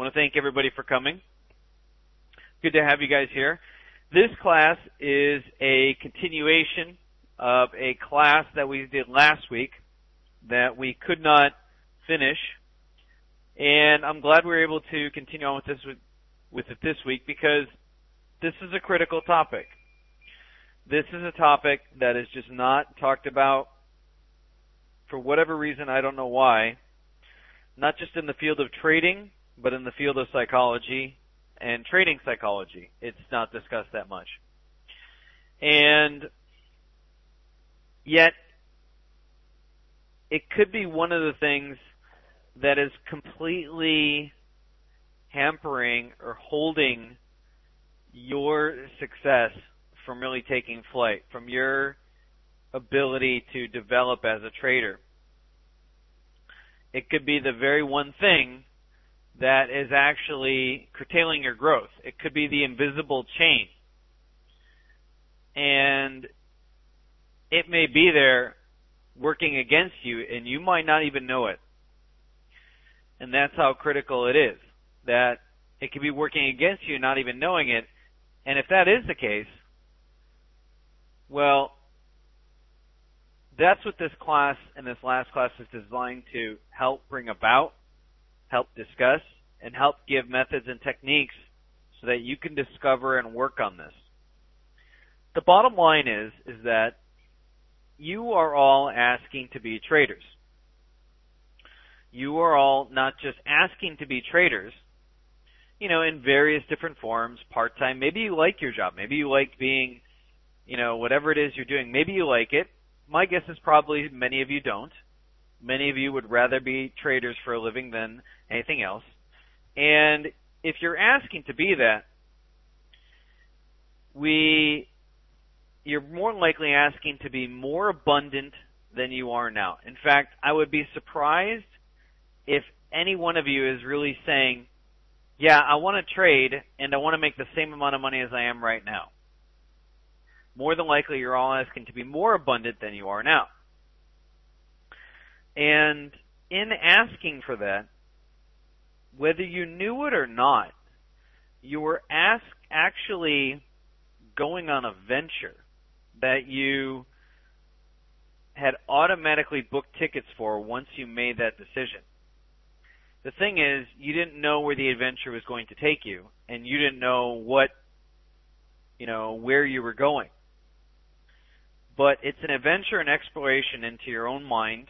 want to thank everybody for coming. Good to have you guys here. This class is a continuation of a class that we did last week that we could not finish. And I'm glad we were able to continue on with it this week because this is a critical topic. This is a topic that is just not talked about for whatever reason, I don't know why, not just in the field of trading, but in the field of psychology and trading psychology. It's not discussed that much. And yet, it could be one of the things that is completely hampering or holding your success from really taking flight, from your ability to develop as a trader. It could be the very one thing that is actually curtailing your growth. It could be the invisible chain. And it may be there working against you, and you might not even know it. And that's how critical it is, that it could be working against you, not even knowing it. And if that is the case, well, that's what this class and this last class is designed to help bring about, help discuss, and help give methods and techniques so that you can discover and work on this. The bottom line is that you are all asking to be traders. You are all not just asking to be traders, in various different forms, part-time. Maybe you like your job. Maybe you like being, whatever it is you're doing. Maybe you like it. My guess is probably many of you don't. Many of you would rather be traders for a living than anything else. And if you're asking to be that, you're more likely asking to be more abundant than you are now. In fact, I would be surprised if any one of you is really saying, yeah, I want to trade and I want to make the same amount of money as I am right now. More than likely, you're all asking to be more abundant than you are now. And in asking for that, whether you knew it or not, you were actually going on a venture that you had automatically booked tickets for once you made that decision. The thing is, you didn't know where the adventure was going to take you, and you didn't know where you were going. But it's an adventure and exploration into your own mind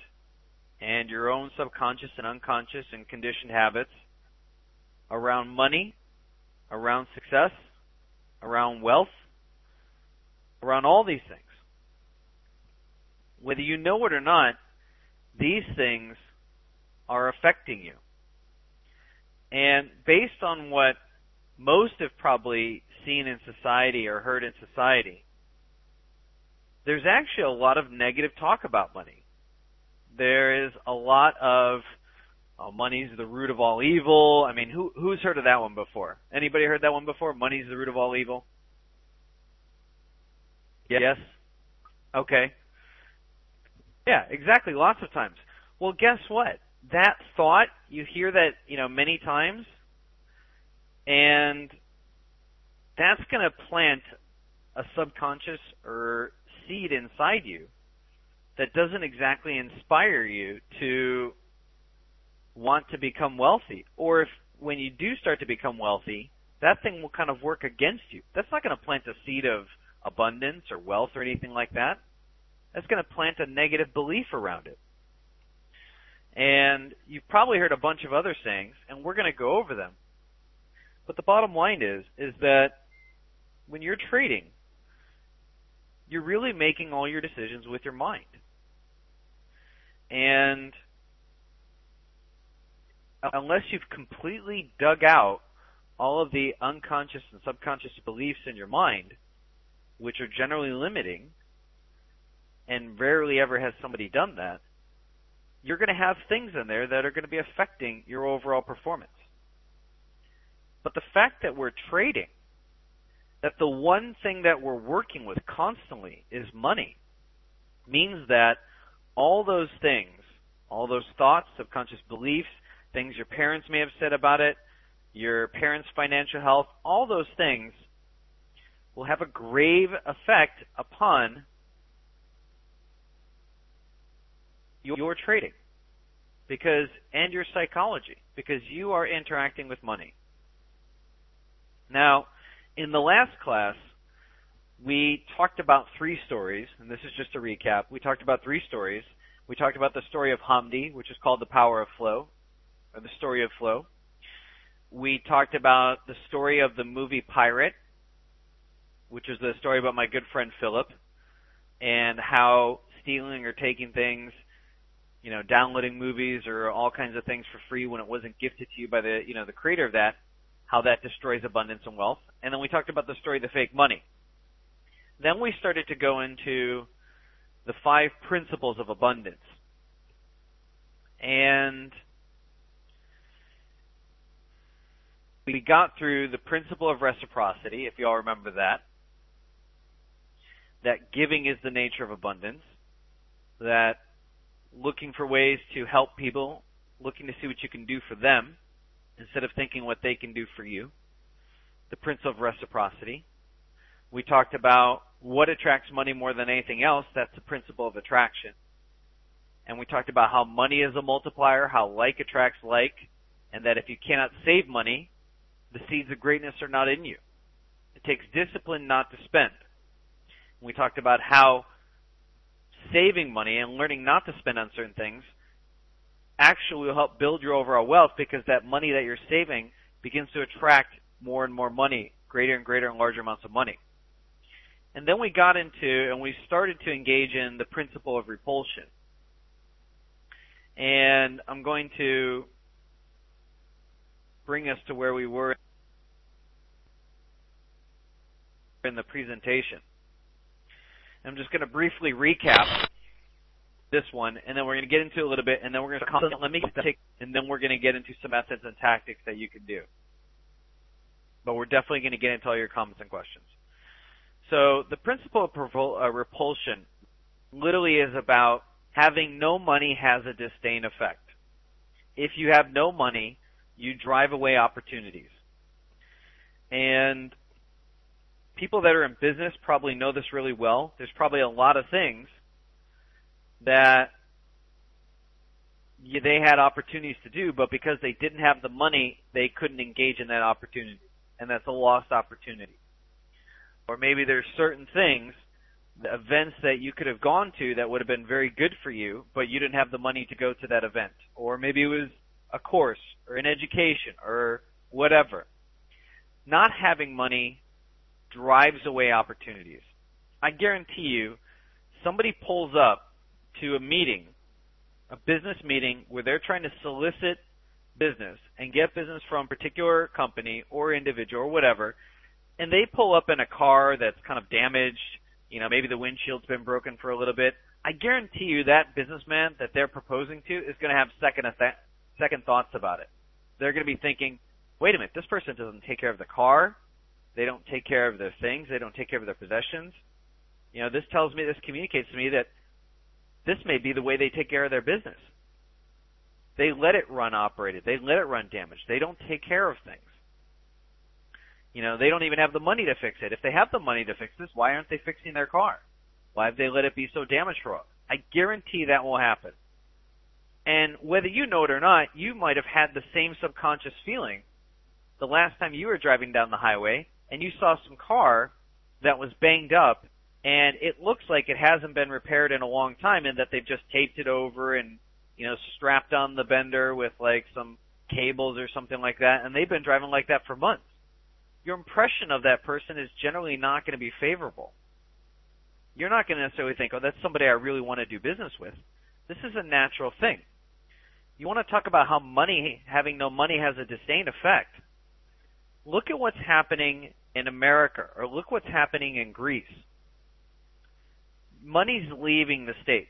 and your own subconscious and unconscious and conditioned habits around money, around success, around wealth, around all these things. Whether you know it or not, these things are affecting you. And based on what most have probably seen in society or heard in society, there's actually a lot of negative talk about money. There is a lot of, money's the root of all evil. I mean, who's heard of that one before? Anybody heard that one before? Money's the root of all evil? Yes? Okay. Yeah, exactly. Lots of times. Well, guess what? That thought, you hear that, many times, and that's going to plant a subconscious or seed inside you that doesn't exactly inspire you to want to become wealthy. Or if when you do start to become wealthy, that thing will kind of work against you. That's not going to plant a seed of abundance or wealth or anything like that. That's going to plant a negative belief around it. And you've probably heard a bunch of other sayings, and we're going to go over them. But the bottom line is that when you're trading, you're really making all your decisions with your mind. And unless you've completely dug out all of the unconscious and subconscious beliefs in your mind, which are generally limiting, and rarely ever has somebody done that, you're going to have things in there that are going to be affecting your overall performance. But the fact that we're trading, that the one thing that we're working with constantly is money, means that all those things, all those thoughts, subconscious beliefs, things your parents may have said about it, your parents' financial health, all those things will have a grave effect upon your trading and your psychology, because you are interacting with money. Now, in the last class, we talked about 3 stories, and this is just a recap. We talked about 3 stories. We talked about the story of Hamdi, which is called The Power of Flow, or the story of flow. We talked about the story of the movie Pirate, which is the story about my good friend Philip, and how stealing or taking things, downloading movies or all kinds of things for free when it wasn't gifted to you by the creator of that, how that destroys abundance and wealth. And then we talked about the story of the fake money. Then we started to go into the 5 principles of abundance. And we got through the principle of reciprocity, if you all remember that giving is the nature of abundance, that looking for ways to help people, looking to see what you can do for them instead of thinking what they can do for you, the principle of reciprocity. We talked about what attracts money more than anything else. That's the principle of attraction. And we talked about how money is a multiplier, how like attracts like, and that if you cannot save money, the seeds of greatness are not in you. It takes discipline not to spend. And we talked about how saving money and learning not to spend on certain things actually will help build your overall wealth, because that money that you're saving begins to attract more and more money, greater and greater and larger amounts of money. And then we got into, and we started to engage in the principle of repulsion. And I'm going to bring us to where we were in the presentation. I'm just going to briefly recap this one, and then we're going to get into it a little bit, and then we're going to get into some methods and tactics that you can do. But we're definitely going to get into all your comments and questions. So the principle of repulsion literally is about having no money has a disdain effect. If you have no money, you drive away opportunities. And people that are in business probably know this really well. There's probably a lot of things that they had opportunities to do, but because they didn't have the money, they couldn't engage in that opportunity. And that's a lost opportunity. Or maybe there's certain things, the events that you could have gone to that would have been very good for you, but you didn't have the money to go to that event. Or maybe it was a course or an education or whatever. Not having money drives away opportunities. I guarantee you, somebody pulls up to a meeting, a business meeting, where they're trying to solicit business and get business from a particular company or individual or whatever, and they pull up in a car that's kind of damaged, maybe the windshield's been broken for a little bit. I guarantee you that businessman that they're proposing to is going to have second thoughts about it. They're going to be thinking, wait a minute, this person doesn't take care of the car. They don't take care of their things. They don't take care of their possessions. This communicates to me that this may be the way they take care of their business. They let it run operated. They let it run damaged. They don't take care of things. They don't even have the money to fix it. If they have the money to fix this, why aren't they fixing their car? Why have they let it be so damaged for a while? I guarantee that will happen. And whether you know it or not, you might have had the same subconscious feeling the last time you were driving down the highway and you saw some car that was banged up, and it looks like it hasn't been repaired in a long time, and that they've just taped it over and, strapped on the bender with like some cables or something like that, and they've been driving like that for months. Your impression of that person is generally not going to be favorable. You're not going to necessarily think, oh, that's somebody I really want to do business with. This is a natural thing. You want to talk about how having no money has a disdain effect. Look at what's happening in America, or look what's happening in Greece. Money's leaving the States.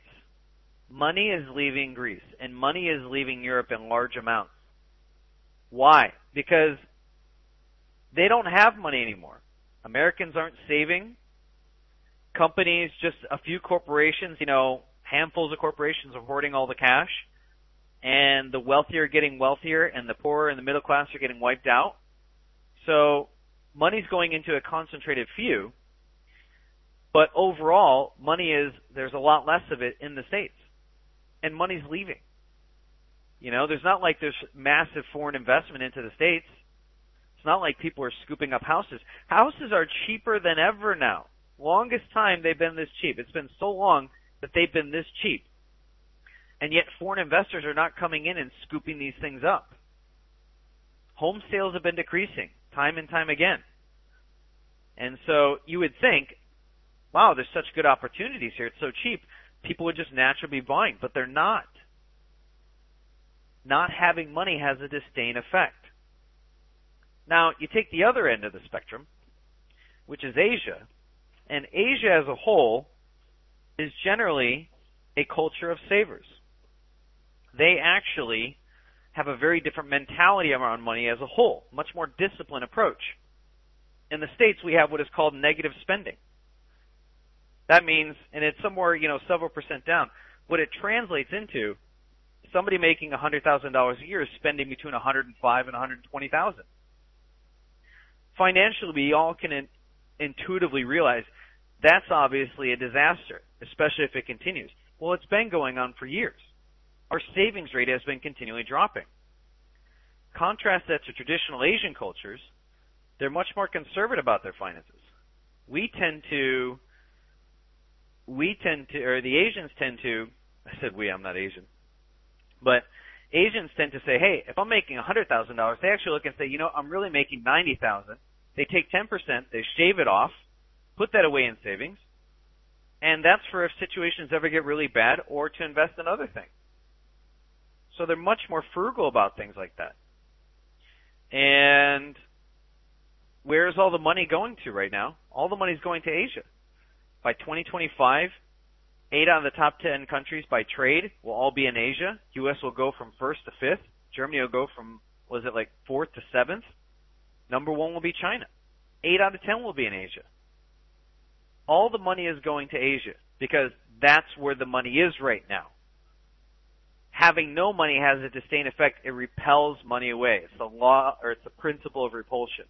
Money is leaving Greece, and money is leaving Europe in large amounts. Why? Because they don't have money anymore. Americans aren't saving. Companies, just a few corporations, handfuls of corporations are hoarding all the cash. and the wealthier are getting wealthier, and the poorer and the middle class are getting wiped out. So money's going into a concentrated few, but overall, there's a lot less of it in the States, and money's leaving. There's not like there's massive foreign investment into the States. It's not like people are scooping up houses. Houses are cheaper than ever now. Longest time they've been this cheap. It's been so long that they've been this cheap. And yet foreign investors are not coming in and scooping these things up. Home sales have been decreasing time and time again. And so you would think, wow, there's such good opportunities here. It's so cheap. People would just naturally be buying, but they're not. Not having money has a disdain effect. Now, you take the other end of the spectrum, which is Asia, and Asia as a whole is generally a culture of savers. They actually have a very different mentality around money as a whole, much more disciplined approach. In the States, we have what is called negative spending. That means, and it's somewhere, several percent down, what it translates into, somebody making $100,000 a year is spending between $105,000 and $120,000. Financially, we all can intuitively realize that's obviously a disaster, especially if it continues. Well, it's been going on for years. Our savings rate has been continually dropping. Contrast that to traditional Asian cultures, they're much more conservative about their finances. The Asians tend to, I said we, I'm not Asian, but Asians tend to say, hey, if I'm making $100,000, they actually look and say, I'm really making $90,000. They take 10%, they shave it off, put that away in savings, and that's for if situations ever get really bad or to invest in other things. So they're much more frugal about things like that. And where's all the money going to right now? All the money's going to Asia. By 2025, 8 out of the top 10 countries by trade will all be in Asia. U.S. will go from 1st to 5th. Germany will go from, 4th to 7th. Number 1 will be China. 8 out of 10 will be in Asia. All the money is going to Asia because that's where the money is right now. Having no money has a disdain effect. It repels money away. It's the law, or it's the principle of repulsion.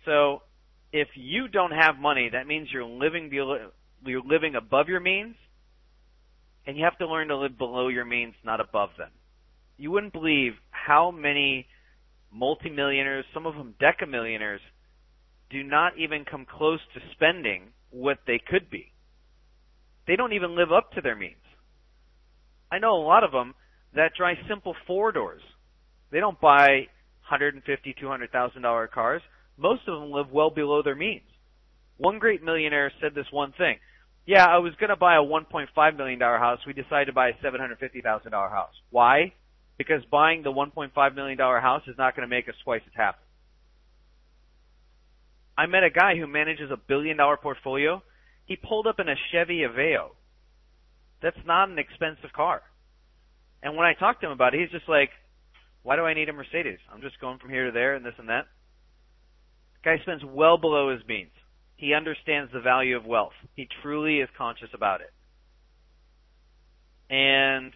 So if you don't have money, that means you're living above your means, and you have to learn to live below your means, not above them. You wouldn't believe how many multimillionaires, some of them decamillionaires, do not even come close to spending what they could be. They don't even live up to their means. I know a lot of them that drive simple 4-doors. They don't buy $150,000, $200,000 cars. Most of them live well below their means. One great millionaire said this one thing. Yeah, I was going to buy a $1.5 million house. We decided to buy a $750,000 house. Why? Because buying the $1.5 million house is not going to make us twice as happy. I met a guy who manages a $1 billion portfolio. He pulled up in a Chevy Aveo. That's not an expensive car. And when I talked to him about it, he's just like, why do I need a Mercedes? I'm just going from here to there and this and that. The guy spends well below his means. He understands the value of wealth. He truly is conscious about it. And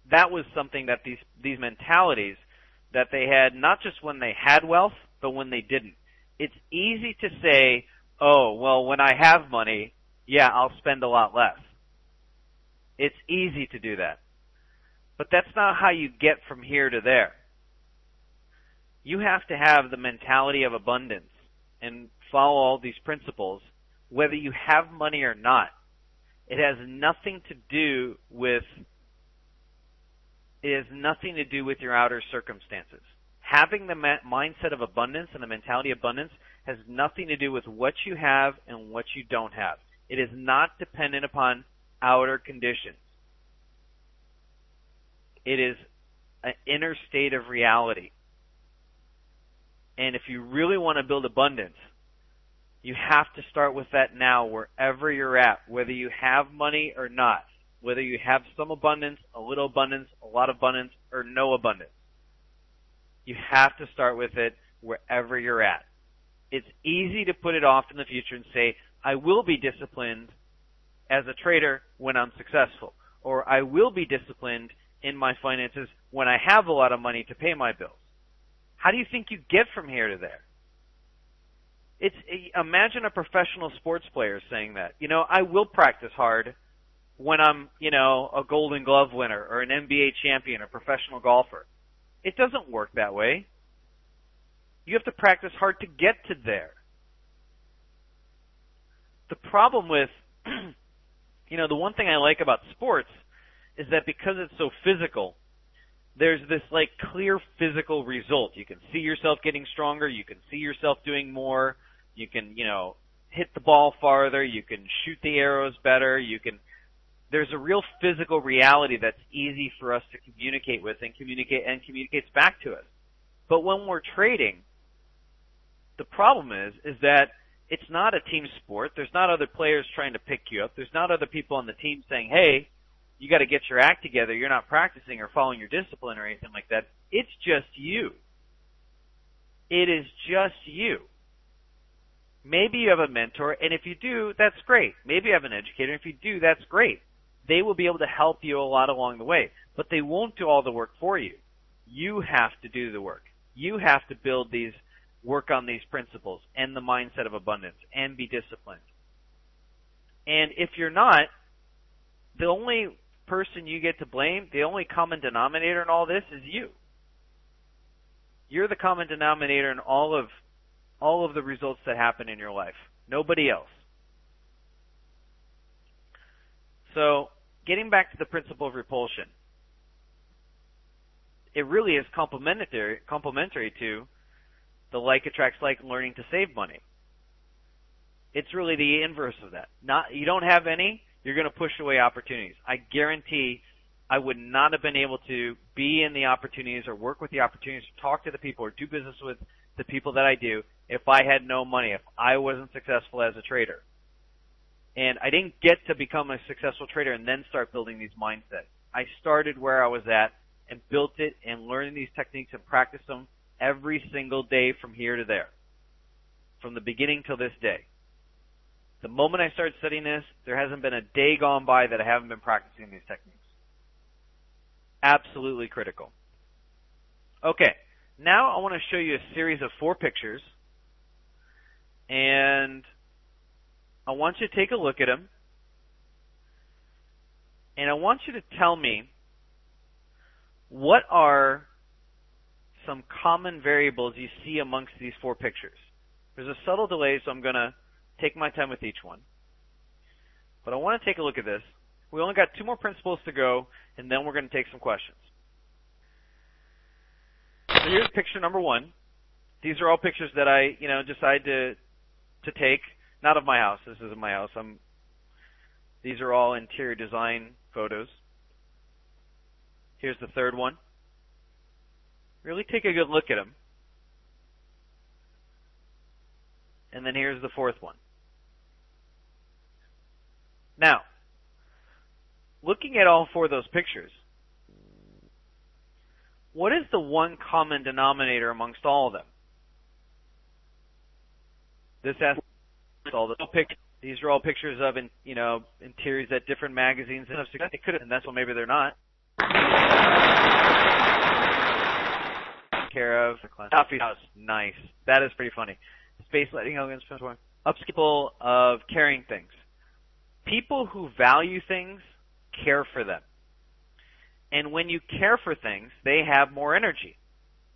that was something that these mentalities that they had, not just when they had wealth, but when they didn't. It's easy to say, oh, well, when I have money, yeah, I'll spend a lot less. It's easy to do that. But that's not how you get from here to there. You have to have the mentality of abundance and follow all these principles, whether you have money or not. It has nothing to do with your outer circumstances. Having the mindset of abundance and the mentality of abundance has nothing to do with what you have and what you don't have. It is not dependent upon outer conditions. It is an inner state of reality. And if you really want to build abundance, you have to start with that now wherever you're at, whether you have money or not, whether you have some abundance, a little abundance, a lot of abundance, or no abundance. You have to start with it wherever you're at. It's easy to put it off in the future and say, I will be disciplined as a trader when I'm successful. or I will be disciplined in my finances when I have a lot of money to pay my bills. How do you think you get from here to there? Imagine a professional sports player saying that. I will practice hard when I'm, a Golden Glove winner or an NBA champion or professional golfer. It doesn't work that way. You have to practice hard to get to there. The problem with, the one thing I like about sports is that because it's so physical, there's this clear physical result. You can see yourself getting stronger. You can see yourself doing more. You can, hit the ball farther. You can shoot the arrows better. There's a real physical reality that's easy for us to communicate with and communicates back to us. But when we're trading, the problem is that it's not a team sport. There's not other players trying to pick you up. There's not other people on the team saying, hey, you got to get your act together. You're not practicing or following your discipline or anything like that. It's just you. It is just you. Maybe you have a mentor, and if you do, that's great. Maybe you have an educator. If you do, that's great. They will be able to help you a lot along the way, but they won't do all the work for you. You have to do the work. You have to work on these principles and the mindset of abundance and be disciplined. And if you're not, the only person you get to blame, the only common denominator in all this is you. You're the common denominator in all of the results that happen in your life. Nobody else. So, getting back to the principle of repulsion, it really is complementary to the like attracts like learning to save money. It's really the inverse of that. You don't have any, you're going to push away opportunities. I guarantee I would not have been able to be in the opportunities or work with the opportunities, talk to the people, or do business with the people that I do if I had no money, if I wasn't successful as a trader. And I didn't get to become a successful trader and then start building these mindsets. I started where I was at and built it and learning these techniques and practiced them every single day from here to there, from the beginning till this day. The moment I started studying this, there hasn't been a day gone by that I haven't been practicing these techniques. Absolutely critical. Okay, now I want to show you a series of 4 pictures, and I want you to take a look at them, and I want you to tell me what are some common variables you see amongst these 4 pictures. There's a subtle delay, so I'm going to take my time with each one. But I want to take a look at this. We only got 2 more principles to go, and then we're going to take some questions. So here's picture number 1. These are all pictures that I, decided to take. Not of my house. This isn't my house. These are all interior design photos. Here's the 3rd one. Really take a good look at them. And then here's the 4th one. Now, looking at all 4 of those pictures, what is the one common denominator amongst all of them? This has all the pictures. These are all pictures of, interiors at different magazines. It could have, and that's why maybe they're not. Care of coffee house, nice. That is pretty funny. Space lighting, elegance, upskill of carrying things. People who value things care for them, and when you care for things, they have more energy.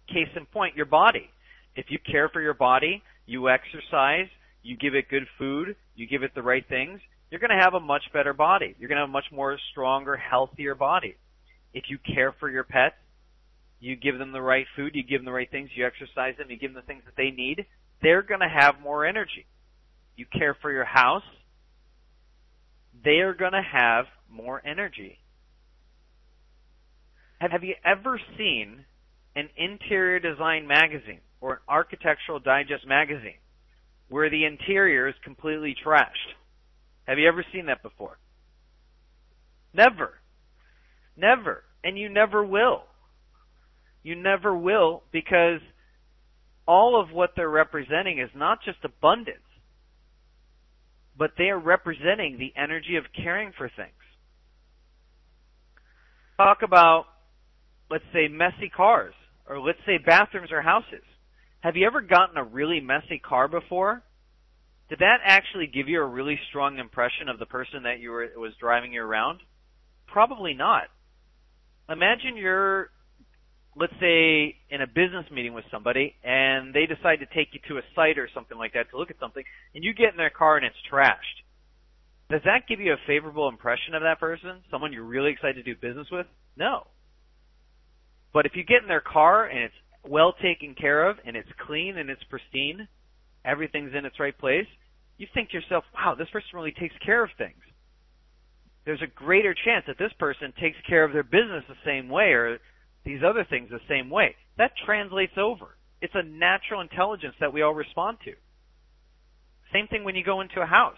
Case in point, your body. If you care for your body, you exercise, you give it good food, you give it the right things, you're going to have a much better body. You're going to have a much more stronger, healthier body. If you care for your pets, you give them the right food, you give them the right things, you exercise them, you give them the things that they need, they're going to have more energy. You care for your house, they are going to have more energy. Have you ever seen an interior design magazine or an architectural digest magazine where the interior is completely trashed? Have you ever seen that before? Never. Never. And you never will. You never will, because all of what they're representing is not just abundance, but they are representing the energy of caring for things. Talk about, let's say, messy cars, or let's say bathrooms or houses. Have you ever gotten a really messy car before? Did that actually give you a really strong impression of the person that was driving you around? Probably not. Imagine you're, let's say, in a business meeting with somebody, and they decide to take you to a site or something like that to look at something, and you get in their car and it's trashed. Does that give you a favorable impression of that person, someone you're really excited to do business with? No. But if you get in their car and it's well taken care of and it's clean and it's pristine, everything's in its right place, you think to yourself, wow, this person really takes care of things. There's a greater chance that this person takes care of their business the same way or these other things the same way. That translates over. It's a natural intelligence that we all respond to. Same thing when you go into a house.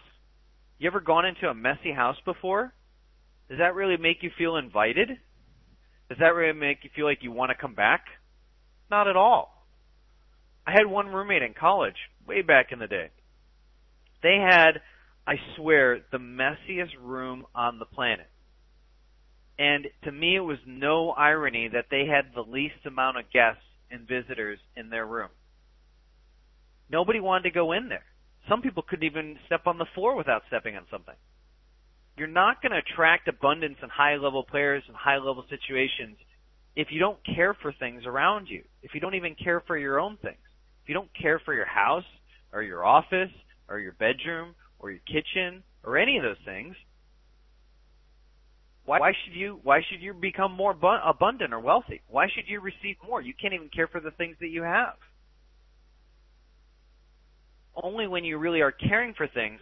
You ever gone into a messy house before? Does that really make you feel invited? Does that really make you feel like you want to come back? Not at all. I had one roommate in college, way back in the day. They had, I swear, the messiest room on the planet. And to me, it was no irony that they had the least amount of guests and visitors in their room. Nobody wanted to go in there. Some people couldn't even step on the floor without stepping on something. You're not going to attract abundance in high-level players and high-level situations if you don't care for things around you, if you don't even care for your own things. If you don't care for your house or your office or your bedroom or your kitchen or any of those things, why should you become more abundant or wealthy? Why should you receive more? You can't even care for the things that you have. Only when you really are caring for things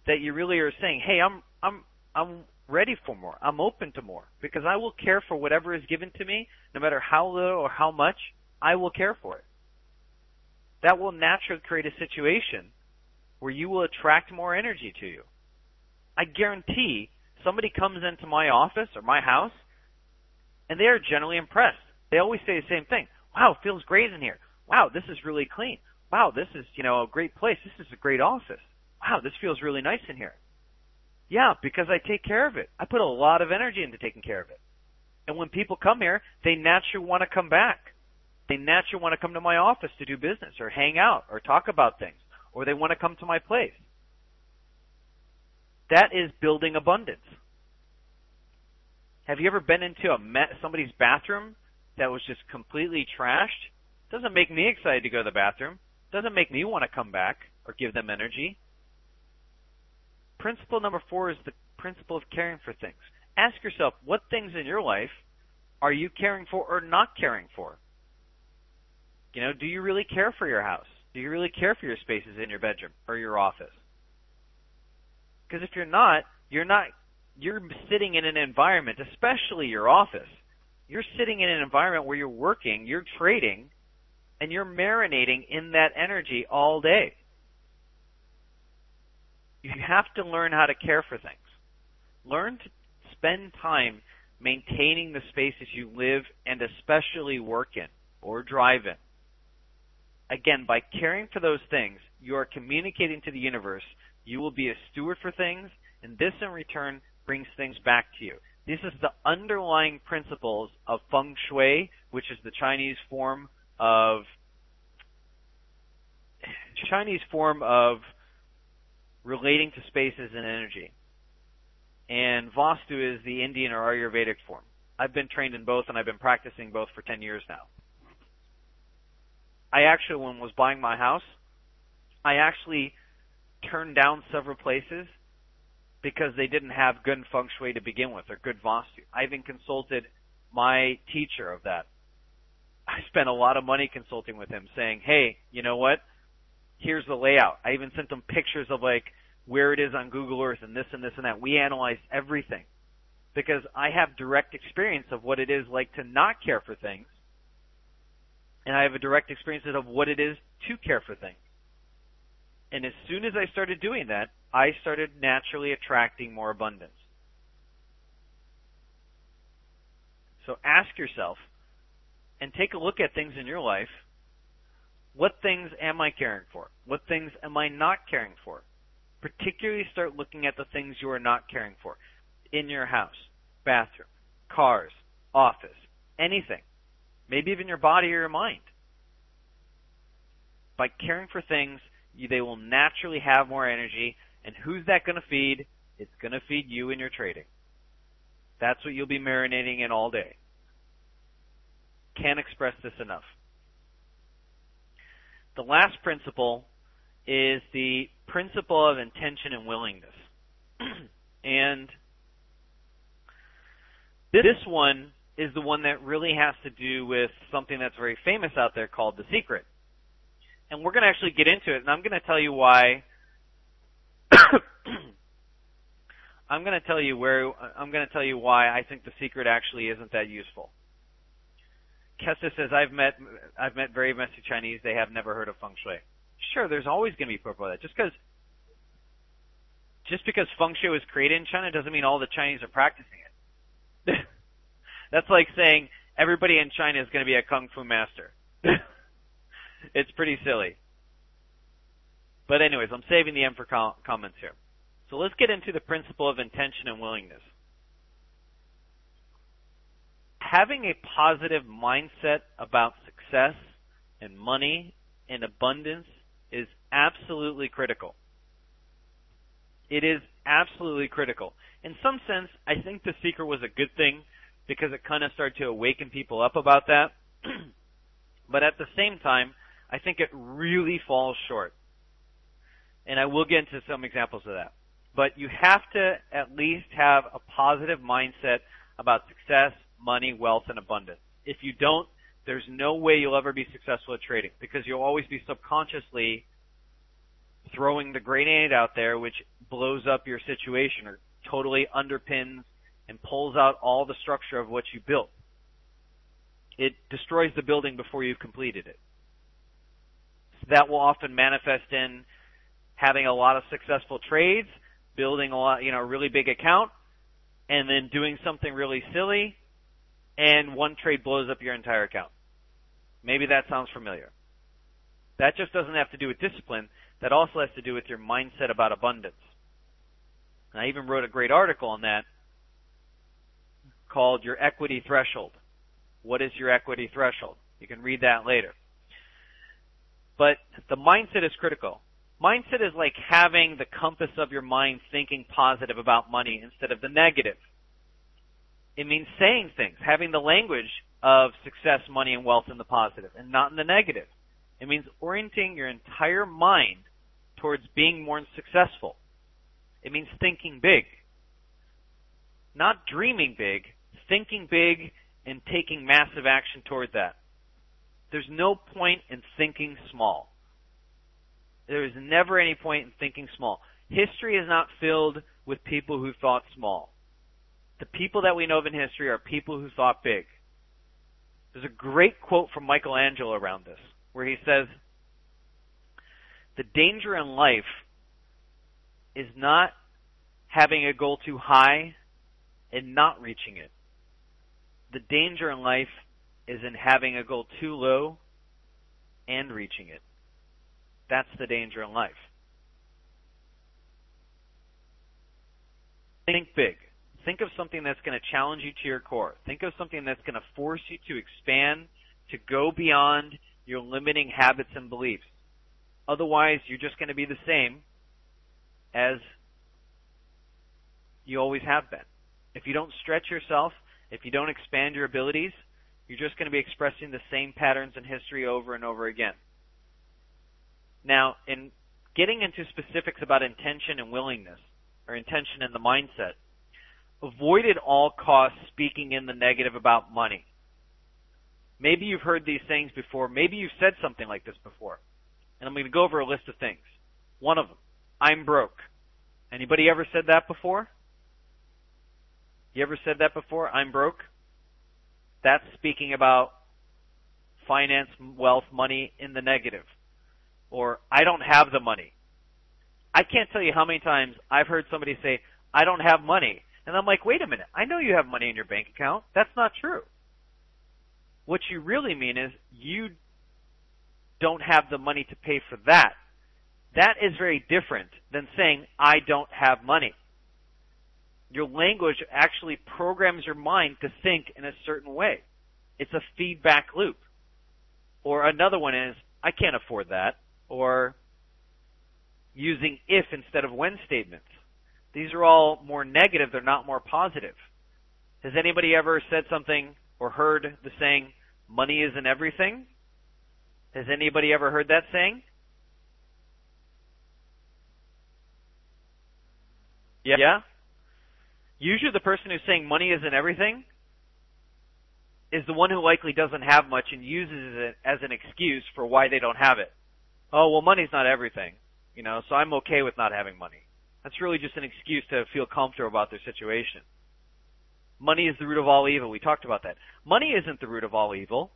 that you really are saying, hey, I'm ready for more. I'm open to more because I will care for whatever is given to me, no matter how little or how much, I will care for it. That will naturally create a situation where you will attract more energy to you. I guarantee somebody comes into my office or my house and they are generally impressed. They always say the same thing. Wow, it feels great in here. Wow, this is really clean. Wow, this is, a great place. This is a great office. Wow, this feels really nice in here. Yeah, because I take care of it. I put a lot of energy into taking care of it. And when people come here, they naturally want to come back. They naturally want to come to my office to do business or hang out or talk about things, or they want to come to my place. That is building abundance. Have you ever been into somebody's bathroom that was just completely trashed? Doesn't make me excited to go to the bathroom. Doesn't make me want to come back or give them energy. Principle number 4 is the principle of caring for things. Ask yourself, what things in your life are you caring for or not caring for? Do you really care for your house? Do you really care for your spaces in your bedroom or your office? Because if you're sitting in an environment, especially your office, you're sitting in an environment where you're working, you're trading, and you're marinating in that energy all day. You have to learn how to care for things. Learn to spend time maintaining the spaces you live and especially work in or drive in. Again, by caring for those things, you are communicating to the universe. You will be a steward for things, and this in return brings things back to you. This is the underlying principles of feng shui, which is the Chinese form of relating to spaces and energy. And Vastu is the Indian or Ayurvedic form. I've been trained in both, and I've been practicing both for 10 years now. I actually, when I was buying my house, I actually turned down several places because they didn't have good feng shui to begin with, or good Vastu. I even consulted my teacher of that. I spent a lot of money consulting with him, saying, hey, you know what? Here's the layout. I even sent them pictures of where it is on Google Earth and this and this and that. We analyzed everything because I have direct experience of what it is like to not care for things, and I have a direct experience of what it is to care for things. And as soon as I started doing that, I started naturally attracting more abundance. So ask yourself and take a look at things in your life. What things am I caring for? What things am I not caring for? Particularly start looking at the things you are not caring for in your house, bathroom, cars, office, anything, maybe even your body or your mind. By caring for things, they will naturally have more energy. And who's that going to feed? It's going to feed you in your trading. That's what you'll be marinating in all day. Can't express this enough. The last principle is the principle of intention and willingness. And this one is the one that really has to do with something that's very famous out there called The Secret. And we're going to actually get into it, and I'm going to tell you why. I'm going to tell you why I think The Secret actually isn't that useful. Kesta says, I've met very messy Chinese. They have never heard of feng shui. Sure, there's always going to be people like that. Just because feng shui was created in China doesn't mean all the Chinese are practicing it. That's like saying everybody in China is going to be a kung fu master. It's pretty silly. But anyways, I'm saving the end for comments here. So let's get into the principle of intention and willingness. Having a positive mindset about success and money and abundance is absolutely critical. It is absolutely critical. In some sense, I think The Secret was a good thing because it kind of started to awaken people up about that. But at the same time, I think it really falls short. And I will get into some examples of that. But you have to at least have a positive mindset about success, money, wealth, and abundance. If you don't, there's no way you'll ever be successful at trading because you'll always be subconsciously throwing the grenade out there which blows up your situation or totally underpins and pulls out all the structure of what you built. It destroys the building before you've completed it. So that will often manifest in having a lot of successful trades, building a really big account, and then doing something really silly, and one trade blows up your entire account. Maybe that sounds familiar. That just doesn't have to do with discipline. That also has to do with your mindset about abundance. And I even wrote a great article on that called Your Equity Threshold. What is your equity threshold? You can read that later. But the mindset is critical. Mindset is like having the compass of your mind thinking positive about money instead of the negative. It means saying things, having the language of success, money, and wealth in the positive and not in the negative. It means orienting your entire mind towards being more successful. It means thinking big. Not dreaming big, thinking big and taking massive action toward that. There's no point in thinking small. There is never any point in thinking small. History is not filled with people who thought small. The people that we know of in history are people who thought big. There's a great quote from Michelangelo around this, where he says, the danger in life is not having a goal too high and not reaching it. The danger in life is in having a goal too low and reaching it. That's the danger in life. Think big. Think of something that's going to challenge you to your core. Think of something that's going to force you to expand, to go beyond your limiting habits and beliefs. Otherwise, you're just going to be the same as you always have been. If you don't stretch yourself, if you don't expand your abilities, you're just going to be expressing the same patterns in history over and over again. Now, in getting into specifics about intention and willingness, or intention and the mindset, avoid at all costs speaking in the negative about money. Maybe you've heard these things before. Maybe you've said something like this before. And I'm going to go over a list of things. One of them, I'm broke. Anybody ever said that before? You ever said that before? I'm broke? That's speaking about finance, wealth, money in the negative. Or, I don't have the money. I can't tell you how many times I've heard somebody say, I don't have money. And I'm like, wait a minute, I know you have money in your bank account. That's not true. What you really mean is you don't have the money to pay for that. That is very different than saying, I don't have money. Your language actually programs your mind to think in a certain way. It's a feedback loop. Or another one is, I can't afford that. Or using if instead of when statements. These are all more negative. They're not more positive. Has anybody ever said something or heard the saying, money isn't everything? Has anybody ever heard that saying? Yeah? Usually the person who's saying money isn't everything is the one who likely doesn't have much and uses it as an excuse for why they don't have it. Oh, well, money's not everything, so I'm okay with not having money. That's really just an excuse to feel comfortable about their situation. Money is the root of all evil. We talked about that. Money isn't the root of all evil,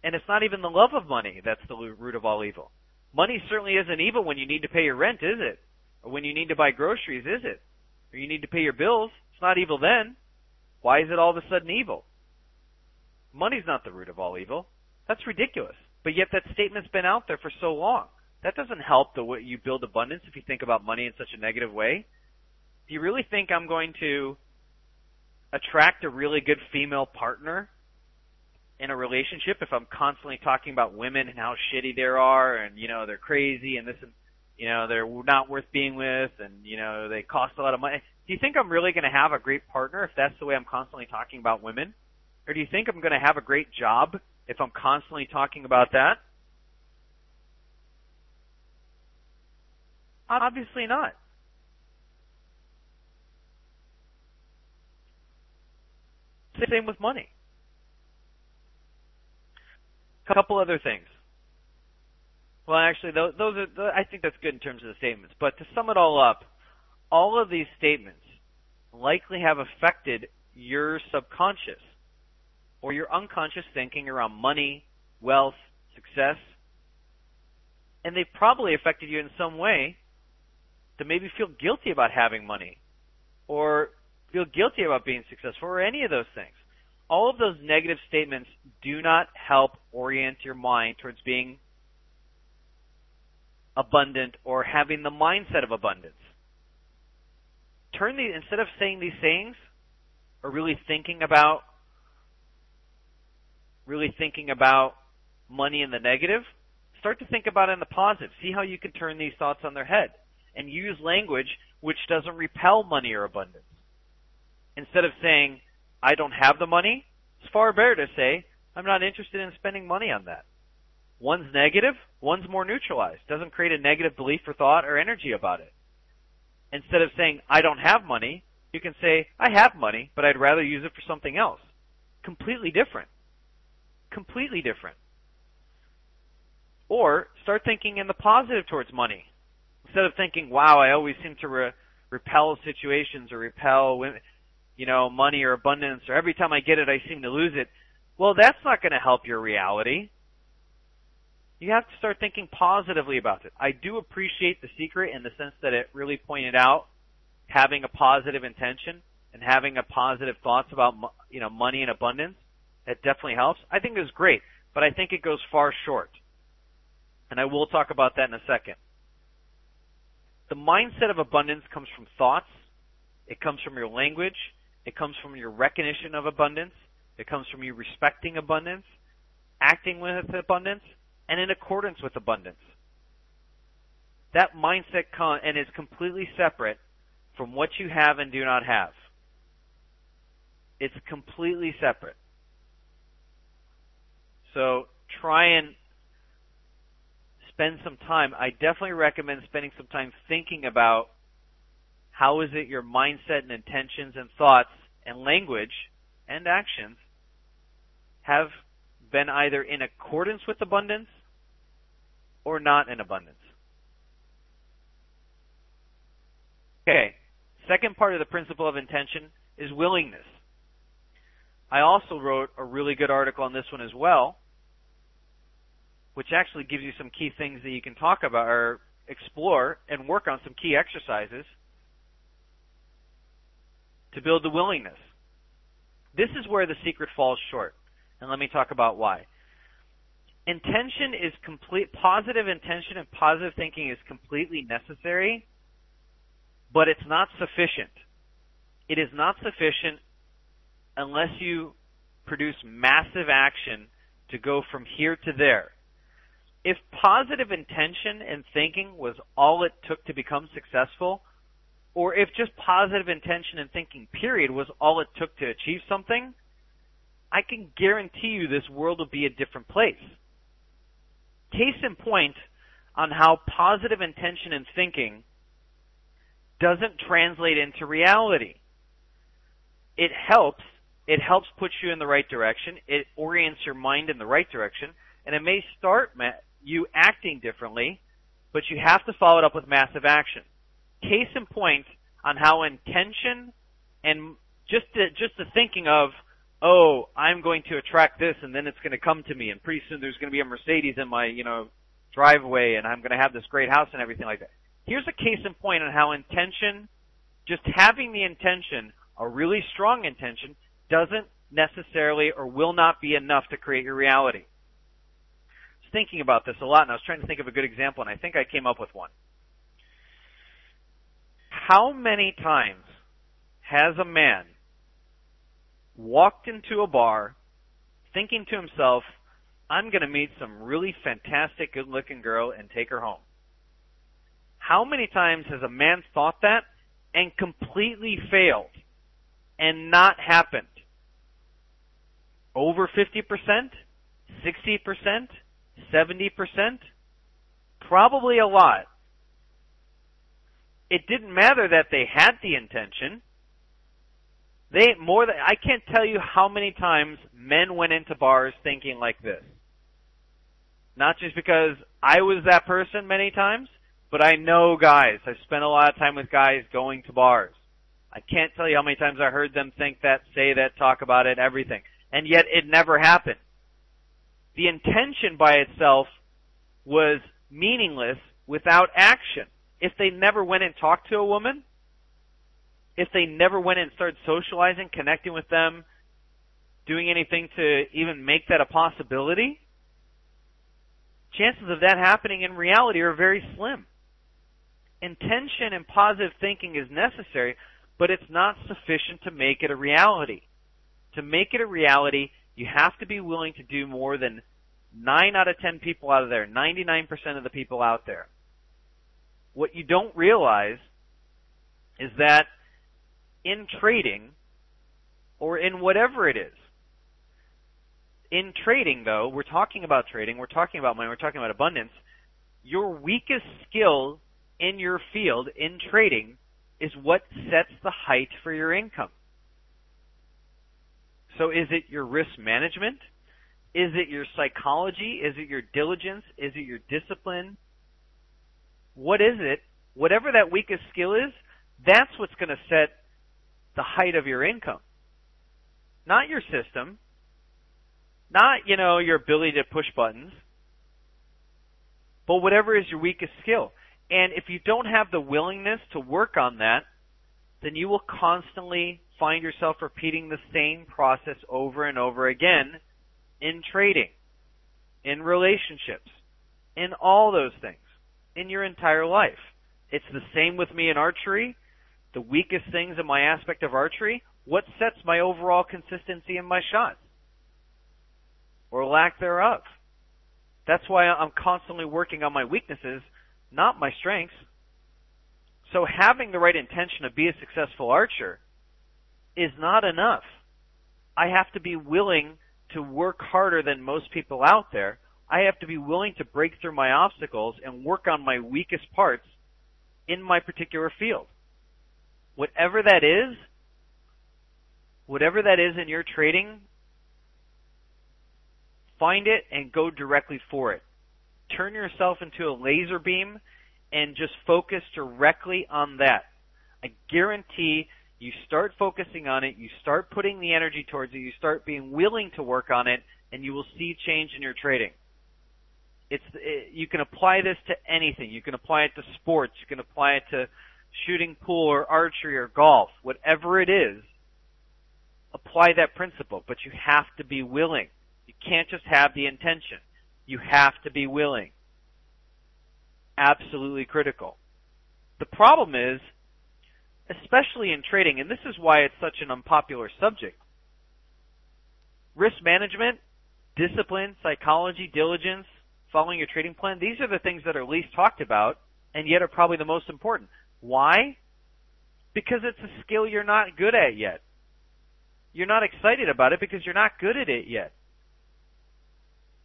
and it's not even the love of money that's the root of all evil. Money certainly isn't evil when you need to pay your rent, is it? Or when you need to buy groceries, is it? Or you need to pay your bills. It's not evil then. Why is it all of a sudden evil? Money's not the root of all evil. That's ridiculous. But yet that statement's been out there for so long. That doesn't help the way you build abundance if you think about money in such a negative way. Do you really think I'm going to attract a really good female partner in a relationship if I'm constantly talking about women and how shitty they are and, they're crazy and this and, they're not worth being with and, they cost a lot of money? Do you think I'm really going to have a great partner if that's the way I'm constantly talking about women? Or do you think I'm going to have a great job if I'm constantly talking about that? Obviously not. Same with money. A couple other things. Well, actually, those are. I think that's good in terms of the statements. But to sum it all up, all of these statements likely have affected your subconscious or your unconscious thinking around money, wealth, success, and they've probably affected you in some way to maybe feel guilty about having money or feel guilty about being successful or any of those things. All of those negative statements do not help orient your mind towards being abundant or having the mindset of abundance. Instead of saying these sayings or really thinking about money in the negative, start to think about it in the positive. See how you can turn these thoughts on their head and use language which doesn't repel money or abundance. Instead of saying, I don't have the money, it's far better to say, I'm not interested in spending money on that. One's negative, one's more neutralized. Doesn't create a negative belief or thought or energy about it. Instead of saying, I don't have money, you can say, I have money, but I'd rather use it for something else. Completely different. Completely different. Or start thinking in the positive towards money. Instead of thinking, wow, I always seem to repel situations or repel women, money or abundance, or every time I get it, I seem to lose it. Well, that's not going to help your reality. You have to start thinking positively about it. I do appreciate the secret in the sense that it really pointed out having a positive intention and having a positive thoughts about, money and abundance. That definitely helps. I think it was great, but I think it goes far short. And I will talk about that in a second. The mindset of abundance comes from thoughts. It comes from your language. It comes from your recognition of abundance. It comes from you respecting abundance, acting with abundance, and in accordance with abundance. That mindset is completely separate from what you have and do not have. It's completely separate. So try and spend some time. I definitely recommend spending some time thinking about how is it your mindset and intentions and thoughts and language and actions have been either in accordance with abundance or not in abundance. Okay, second part of the principle of intention is willingness. I also wrote a really good article on this one as well, which actually gives you some key things that you can talk about or explore and work on some key exercises to build the willingness. This is where the secret falls short, and let me talk about why. Intention is positive intention and positive thinking is completely necessary, but it's not sufficient. it is not sufficient unless you produce massive action to go from here to there. If positive intention and thinking was all it took to become successful, or if just positive intention and thinking, period, was all it took to achieve something, I can guarantee you this world will be a different place. Case in point on how positive intention and thinking doesn't translate into reality. It helps put you in the right direction. It orients your mind in the right direction, and it may start you acting differently, but you have to follow it up with massive action. Case in point on how intention and just the thinking of, oh, I'm going to attract this and then it's going to come to me and pretty soon there's going to be a Mercedes in my, driveway and I'm going to have this great house and everything like that. Here's a case in point on how intention, just having the intention, a really strong intention, doesn't necessarily or will not be enough to create your reality. I was thinking about this a lot and I was trying to think of a good example and I think I came up with one. How many times has a man walked into a bar thinking to himself, I'm going to meet some really fantastic, good-looking girl and take her home? How many times has a man thought that and completely failed and not happened? Over 50%? 60%? 70%? Probably a lot. It didn't matter that they had the intention. I can't tell you how many times men went into bars thinking like this. Not just because I was that person many times, but I know guys. I've spent a lot of time with guys going to bars. I can't tell you how many times I heard them think that, say that, talk about it, everything. And yet it never happened. The intention by itself was meaningless without action. If they never went and talked to a woman, if they never went and started socializing, connecting with them, doing anything to even make that a possibility, chances of that happening in reality are very slim. Intention and positive thinking is necessary, but it's not sufficient to make it a reality. To make it a reality, you have to be willing to do more than 9 out of 10 people out of there, 99% of the people out there. What you don't realize is that in trading, or in whatever it is, in trading though, we're talking about trading, we're talking about money, we're talking about abundance, your weakest skill in your field, in trading, is what sets the height for your income. So is it your risk management? Is it your psychology? Is it your diligence? Is it your discipline? What is it? Whatever that weakest skill is, that's what's going to set the height of your income. Not your system. Not, your ability to push buttons. But whatever is your weakest skill. And if you don't have the willingness to work on that, then you will constantly find yourself repeating the same process over and over again in trading, in relationships, in all those things, in your entire life. It's the same with me in archery. The weakest things in my aspect of archery, what sets my overall consistency in my shots? Or lack thereof. That's why I'm constantly working on my weaknesses, not my strengths. So having the right intention to be a successful archer is not enough. I have to be willing to work harder than most people out there. I have to be willing to break through my obstacles and work on my weakest parts in my particular field. Whatever that is in your trading, find it and go directly for it. Turn yourself into a laser beam and just focus directly on that. I guarantee you start focusing on it, you start putting the energy towards it, you start being willing to work on it, and you will see change in your trading. You can apply this to anything. You can apply it to sports. You can apply it to shooting pool or archery or golf. Whatever it is, apply that principle. But you have to be willing. You can't just have the intention. You have to be willing. Absolutely critical. The problem is, especially in trading, and this is why it's such an unpopular subject. Risk management, discipline, psychology, diligence, following your trading plan, these are the things that are least talked about and yet are probably the most important. Why? Because it's a skill you're not good at yet. You're not excited about it because you're not good at it yet.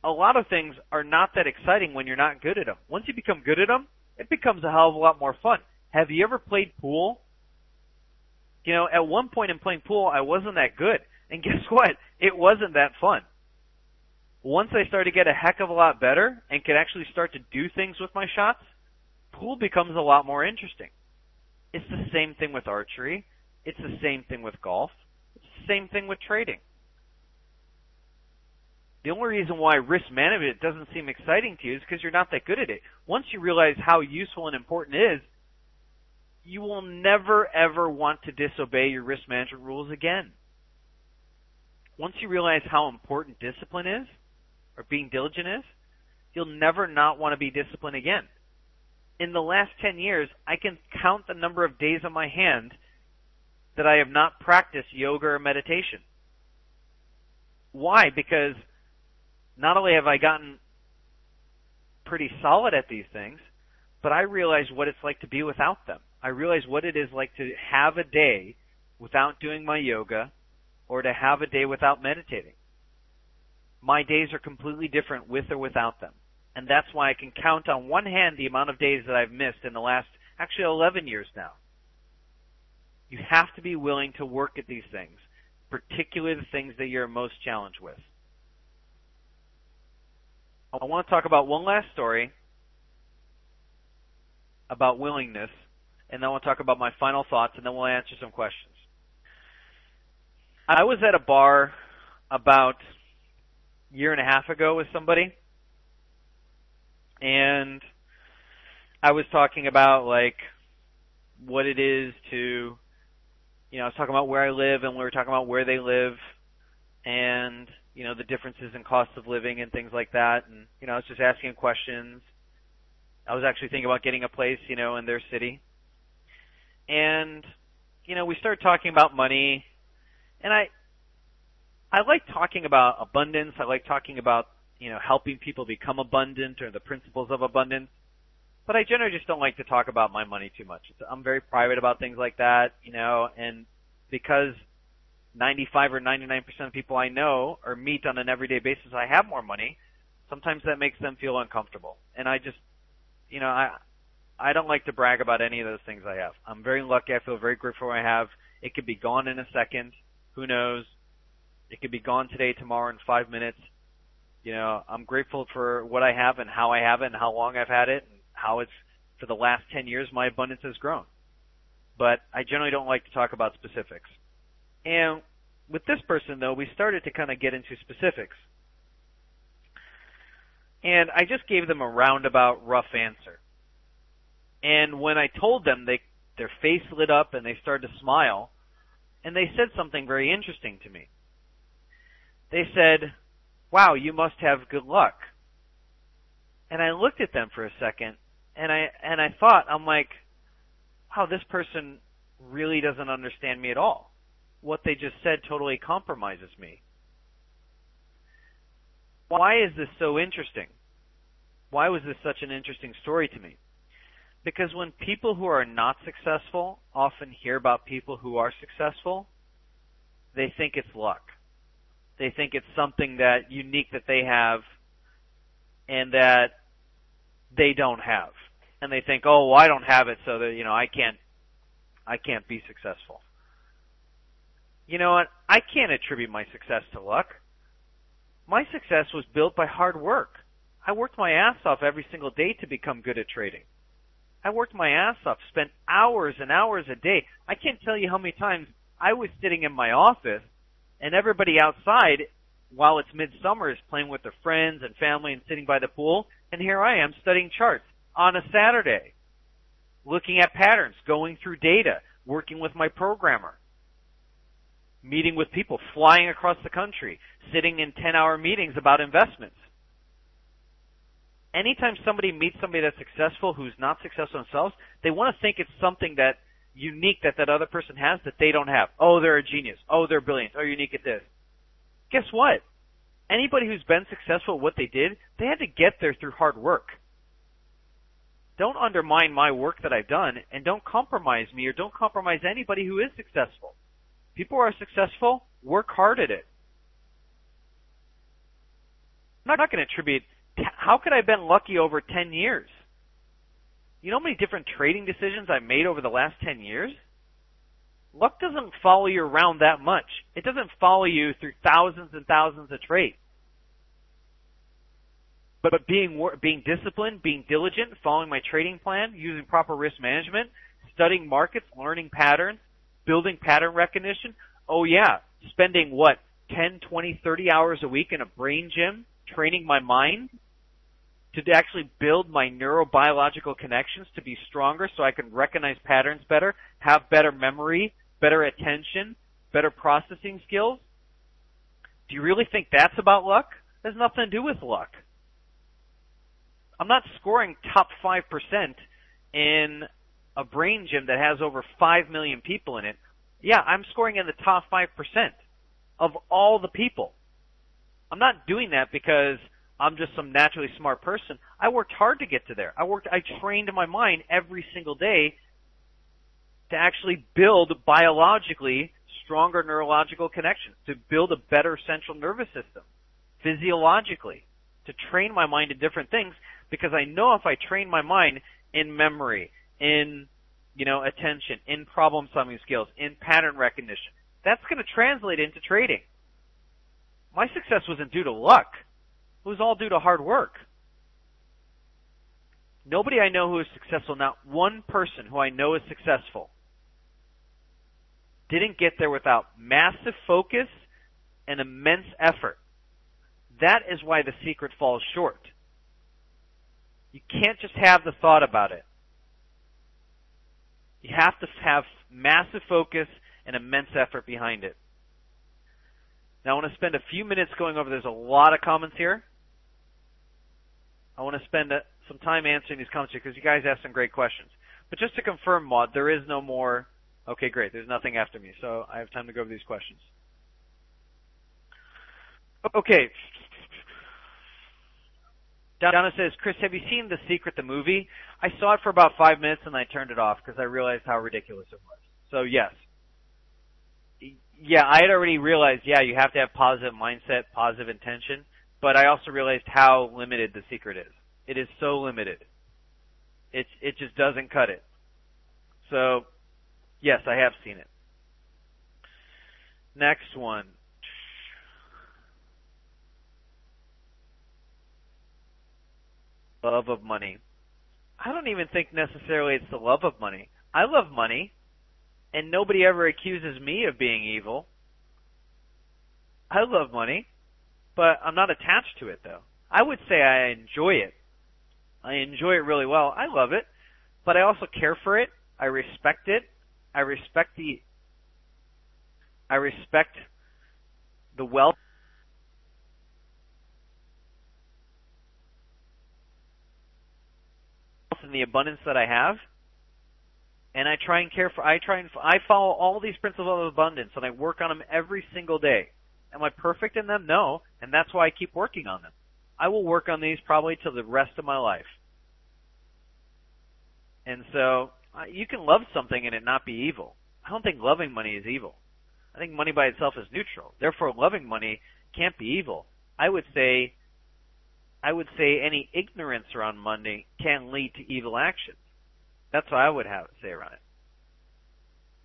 A lot of things are not that exciting when you're not good at them. Once you become good at them, it becomes a hell of a lot more fun. Have you ever played pool? You know, at one point in playing pool, I wasn't that good. And guess what? It wasn't that fun. Once I started to get a heck of a lot better and could actually start to do things with my shots, pool becomes a lot more interesting. It's the same thing with archery. It's the same thing with golf. It's the same thing with trading. The only reason why risk management doesn't seem exciting to you is because you're not that good at it. Once you realize how useful and important it is, you will never ever want to disobey your risk management rules again. Once you realize how important discipline is, or being diligent is, you'll never not want to be disciplined again. In the last 10 years, I can count the number of days on my hand that I have not practiced yoga or meditation. Why? Because not only have I gotten pretty solid at these things, but I realize what it's like to be without them. I realize what it is like to have a day without doing my yoga or to have a day without meditating. My days are completely different with or without them. And that's why I can count on one hand the amount of days that I've missed in the last, actually 11 years now. You have to be willing to work at these things, particularly the things that you're most challenged with. I want to talk about one last story about willingness, and then I want to talk about my final thoughts, and then we'll answer some questions. I was at a bar about a year and a half ago with somebody, and I was talking about like what it is to, I was talking about where I live, and we were talking about where they live, and the differences in cost of living and things like that. And I was just asking questions. I was actually thinking about getting a place, in their city. And we started talking about money, and I like talking about abundance. I like talking about helping people become abundant or the principles of abundance. But I generally just don't like to talk about my money too much. I'm very private about things like that, and because 95 or 99% of people I know or meet on an everyday basis, I have more money, sometimes that makes them feel uncomfortable. And I just, I don't like to brag about any of those things I have. I'm very lucky. I feel very grateful for what I have. It could be gone in a second. Who knows? It could be gone today, tomorrow, in 5 minutes. I'm grateful for what I have and how I have it and how long I've had it and how it's, for the last 10 years, my abundance has grown. But I generally don't like to talk about specifics. And with this person, though, we started to kind of get into specifics. And I just gave them a roundabout, rough answer. And when I told them, their face lit up and they started to smile. And they said something very interesting to me. They said, "Wow, you must have good luck." And I looked at them for a second, and I thought, I'm like, wow, this person really doesn't understand me at all. What they just said totally compromises me. Why is this so interesting? Why was this such an interesting story to me? Because when people who are not successful often hear about people who are successful, they think it's luck. They think it's something that unique that they have and that they don't have. And they think, oh, well, I don't have it, so that I can't be successful. You know what? I can't attribute my success to luck. My success was built by hard work. I worked my ass off every single day to become good at trading. I worked my ass off, spent hours and hours a day. I can't tell you how many times I was sitting in my office and everybody outside, while it's midsummer, is playing with their friends and family and sitting by the pool. And here I am studying charts on a Saturday, looking at patterns, going through data, working with my programmer, meeting with people, flying across the country, sitting in 10-hour meetings about investments. Anytime somebody meets somebody that's successful who's not successful themselves, they want to think it's something that unique that that other person has that they don't have. Oh, they're a genius. Oh, they're brilliant. Oh, you're unique at this. Guess what? Anybody who's been successful at what they did, they had to get there through hard work. Don't undermine my work that I've done, and don't compromise me or don't compromise anybody who is successful. People who are successful work hard at it. I'm not going to attribute, how could I have been lucky over 10 years? You know how many different trading decisions I made over the last 10 years? Luck doesn't follow you around that much. It doesn't follow you through thousands and thousands of trades. But being disciplined, being diligent, following my trading plan, using proper risk management, studying markets, learning patterns, building pattern recognition. Oh yeah, spending 10, 20, 30 hours a week in a brain gym, training my mind to actually build my neurobiological connections to be stronger so I can recognize patterns better, have better memory, better attention, better processing skills. Do you really think that's about luck? It has nothing to do with luck. I'm not scoring top 5% in a brain gym that has over 5 million people in it. Yeah, I'm scoring in the top 5% of all the people. I'm not doing that because I'm just some naturally smart person. I worked hard to get to there. I trained my mind every single day to actually build biologically stronger neurological connections, to build a better central nervous system, physiologically, to train my mind in different things, because I know if I train my mind in memory, in attention, in problem-solving skills, in pattern recognition, that's going to translate into trading. My success wasn't due to luck. It was all due to hard work. Nobody I know who is successful, not one person who I know is successful, didn't get there without massive focus and immense effort. That is why the secret falls short. You can't just have the thought about it. You have to have massive focus and immense effort behind it. Now I want to spend a few minutes going over, there's a lot of comments here. I want to spend some time answering these comments here because you guys asked some great questions. But just to confirm, Maud, there is no more. Okay, great. There's nothing after me, so I have time to go over these questions. Okay. Donna says, Chris, have you seen The Secret, the movie? I saw it for about 5 minutes and I turned it off because I realized how ridiculous it was. So yes. Yeah, I had already realized, you have to have positive mindset, positive intention, but I also realized how limited The Secret is. It is so limited. It just doesn't cut it. So, yes, I have seen it. Next one. Love of money. I don't even think necessarily it's the love of money. I love money, and nobody ever accuses me of being evil. I love money, but I'm not attached to it, though. I would say I enjoy it. I enjoy it really well. I love it, but I also care for it. I respect it. I respect the wealth and the abundance that I have, and I follow all these principles of abundance, and I work on them every single day. Am I perfect in them? No, and that's why I keep working on them. I will work on these probably till the rest of my life. And so, you can love something and it not be evil. I don't think loving money is evil. I think money by itself is neutral. Therefore, loving money can't be evil. I would say any ignorance around money can lead to evil actions. That's what I would have to say around it.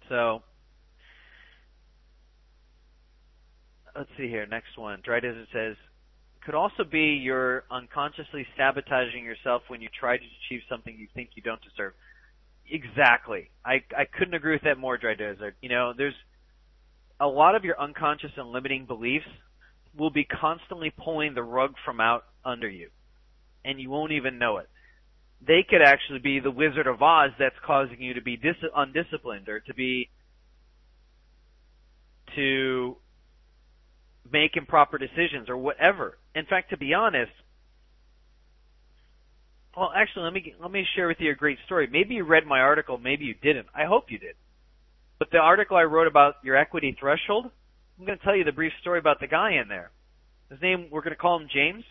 So, let's see here. Next one. Dry Desert says, could also be you're unconsciously sabotaging yourself when you try to achieve something you think you don't deserve. Exactly. I couldn't agree with that more, Dry Desert. There's a lot of your unconscious and limiting beliefs will be constantly pulling the rug from out under you, and you won't even know it. They could actually be the Wizard of Oz that's causing you to be undisciplined or to make improper decisions or whatever. In fact, to be honest, Well, actually, let me share with you a great story. Maybe you read my article, maybe you didn't. I hope you did. But the article I wrote about your equity threshold, I'm going to tell you the brief story about the guy in there. His name, we're going to call him James.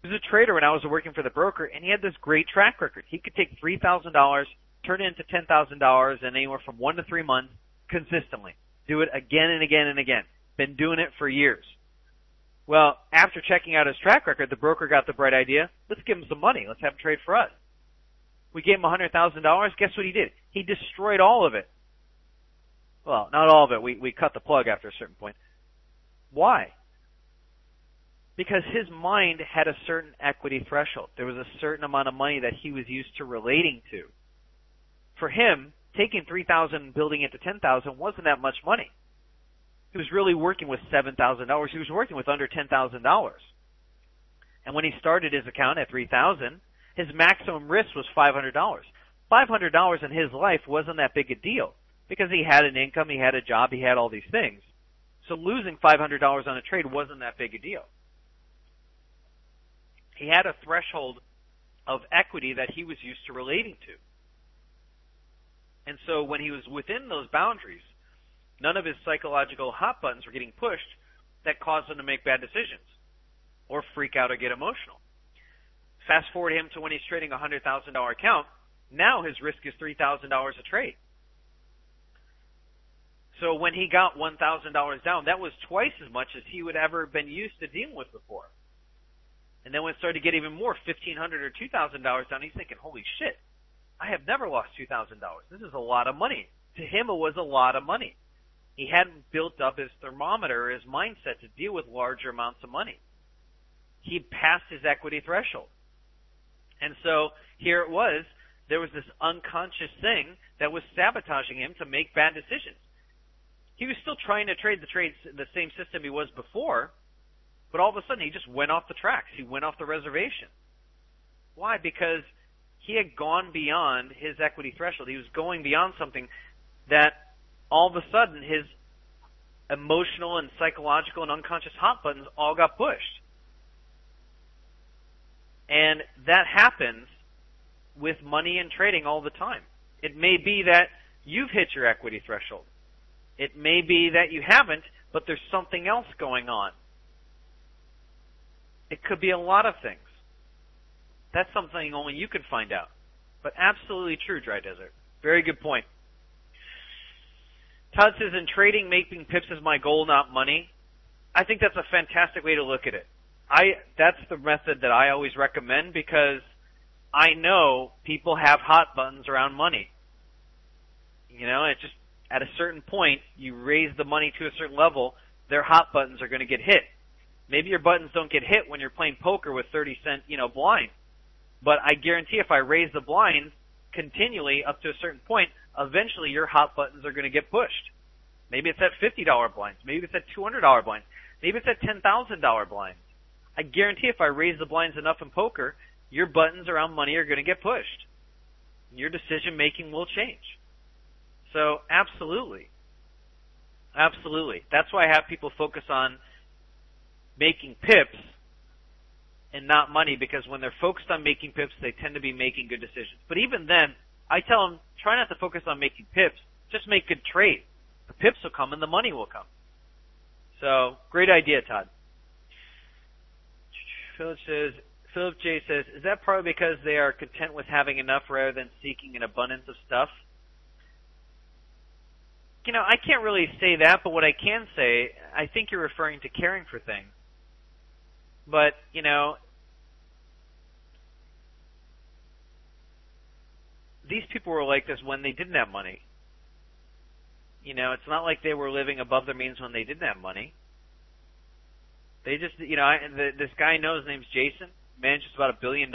He was a trader when I was working for the broker, and he had this great track record. He could take $3,000, turn it into $10,000 in anywhere from 1 to 3 months consistently. Do it again and again and again. Been doing it for years. Well, after checking out his track record, the broker got the bright idea, let's give him some money. Let's have him trade for us. We gave him $100,000. Guess what he did? He destroyed all of it. Well, not all of it. We cut the plug after a certain point. Why? Because his mind had a certain equity threshold. There was a certain amount of money that he was used to relating to. For him, taking $3,000 and building it to $10,000 wasn't that much money. He was really working with $7,000. He was working with under $10,000. And when he started his account at $3,000, his maximum risk was $500. $500 in his life wasn't that big a deal because he had an income, he had a job, he had all these things. So losing $500 on a trade wasn't that big a deal. He had a threshold of equity that he was used to relating to. And so when he was within those boundaries, none of his psychological hot buttons were getting pushed that caused him to make bad decisions or freak out or get emotional. Fast forward him to when he's trading a $100,000 account. Now his risk is $3,000 a trade. So when he got $1,000 down, that was twice as much as he would ever been used to dealing with before. And then when it started to get even more, $1,500 or $2,000 down, he's thinking, holy shit, I have never lost $2,000. This is a lot of money. To him, it was a lot of money. He hadn't built up his thermometer, his mindset to deal with larger amounts of money. He'd passed his equity threshold. And so here it was, there was this unconscious thing that was sabotaging him to make bad decisions. He was still trying to trade the same system he was before, but all of a sudden he just went off the tracks. He went off the reservation. Why? Because he had gone beyond his equity threshold. He was going beyond something that all of a sudden his emotional and psychological and unconscious hot buttons all got pushed. And that happens with money and trading all the time. It may be that you've hit your equity threshold. It may be that you haven't, but there's something else going on. It could be a lot of things. That's something only you can find out. But absolutely true, Dry Desert. Very good point. Todd says, in trading, making pips is my goal, not money. I think that's a fantastic way to look at it. That's the method that I always recommend because I know people have hot buttons around money. You know, it's just at a certain point, you raise the money to a certain level, their hot buttons are going to get hit. Maybe your buttons don't get hit when you're playing poker with 30-cent, blind. But I guarantee if I raise the blinds continually up to a certain point, eventually your hot buttons are going to get pushed. Maybe it's at $50 blinds. Maybe it's at $200 blinds. Maybe it's at $10,000 blinds. I guarantee if I raise the blinds enough in poker, your buttons around money are going to get pushed. Your decision making will change. So absolutely. Absolutely. That's why I have people focus on making pips and not money, because when they're focused on making pips, they tend to be making good decisions. But even then, I tell them, try not to focus on making pips. Just make good trades. The pips will come and the money will come. So, great idea, Todd. Philip J says, is that probably because they are content with having enough rather than seeking an abundance of stuff? I can't really say that, but what I can say, I think you're referring to caring for things. But, these people were like this when they didn't have money. It's not like they were living above their means when they didn't have money. They just, this guy I know, his name's Jason, manages about $1 billion.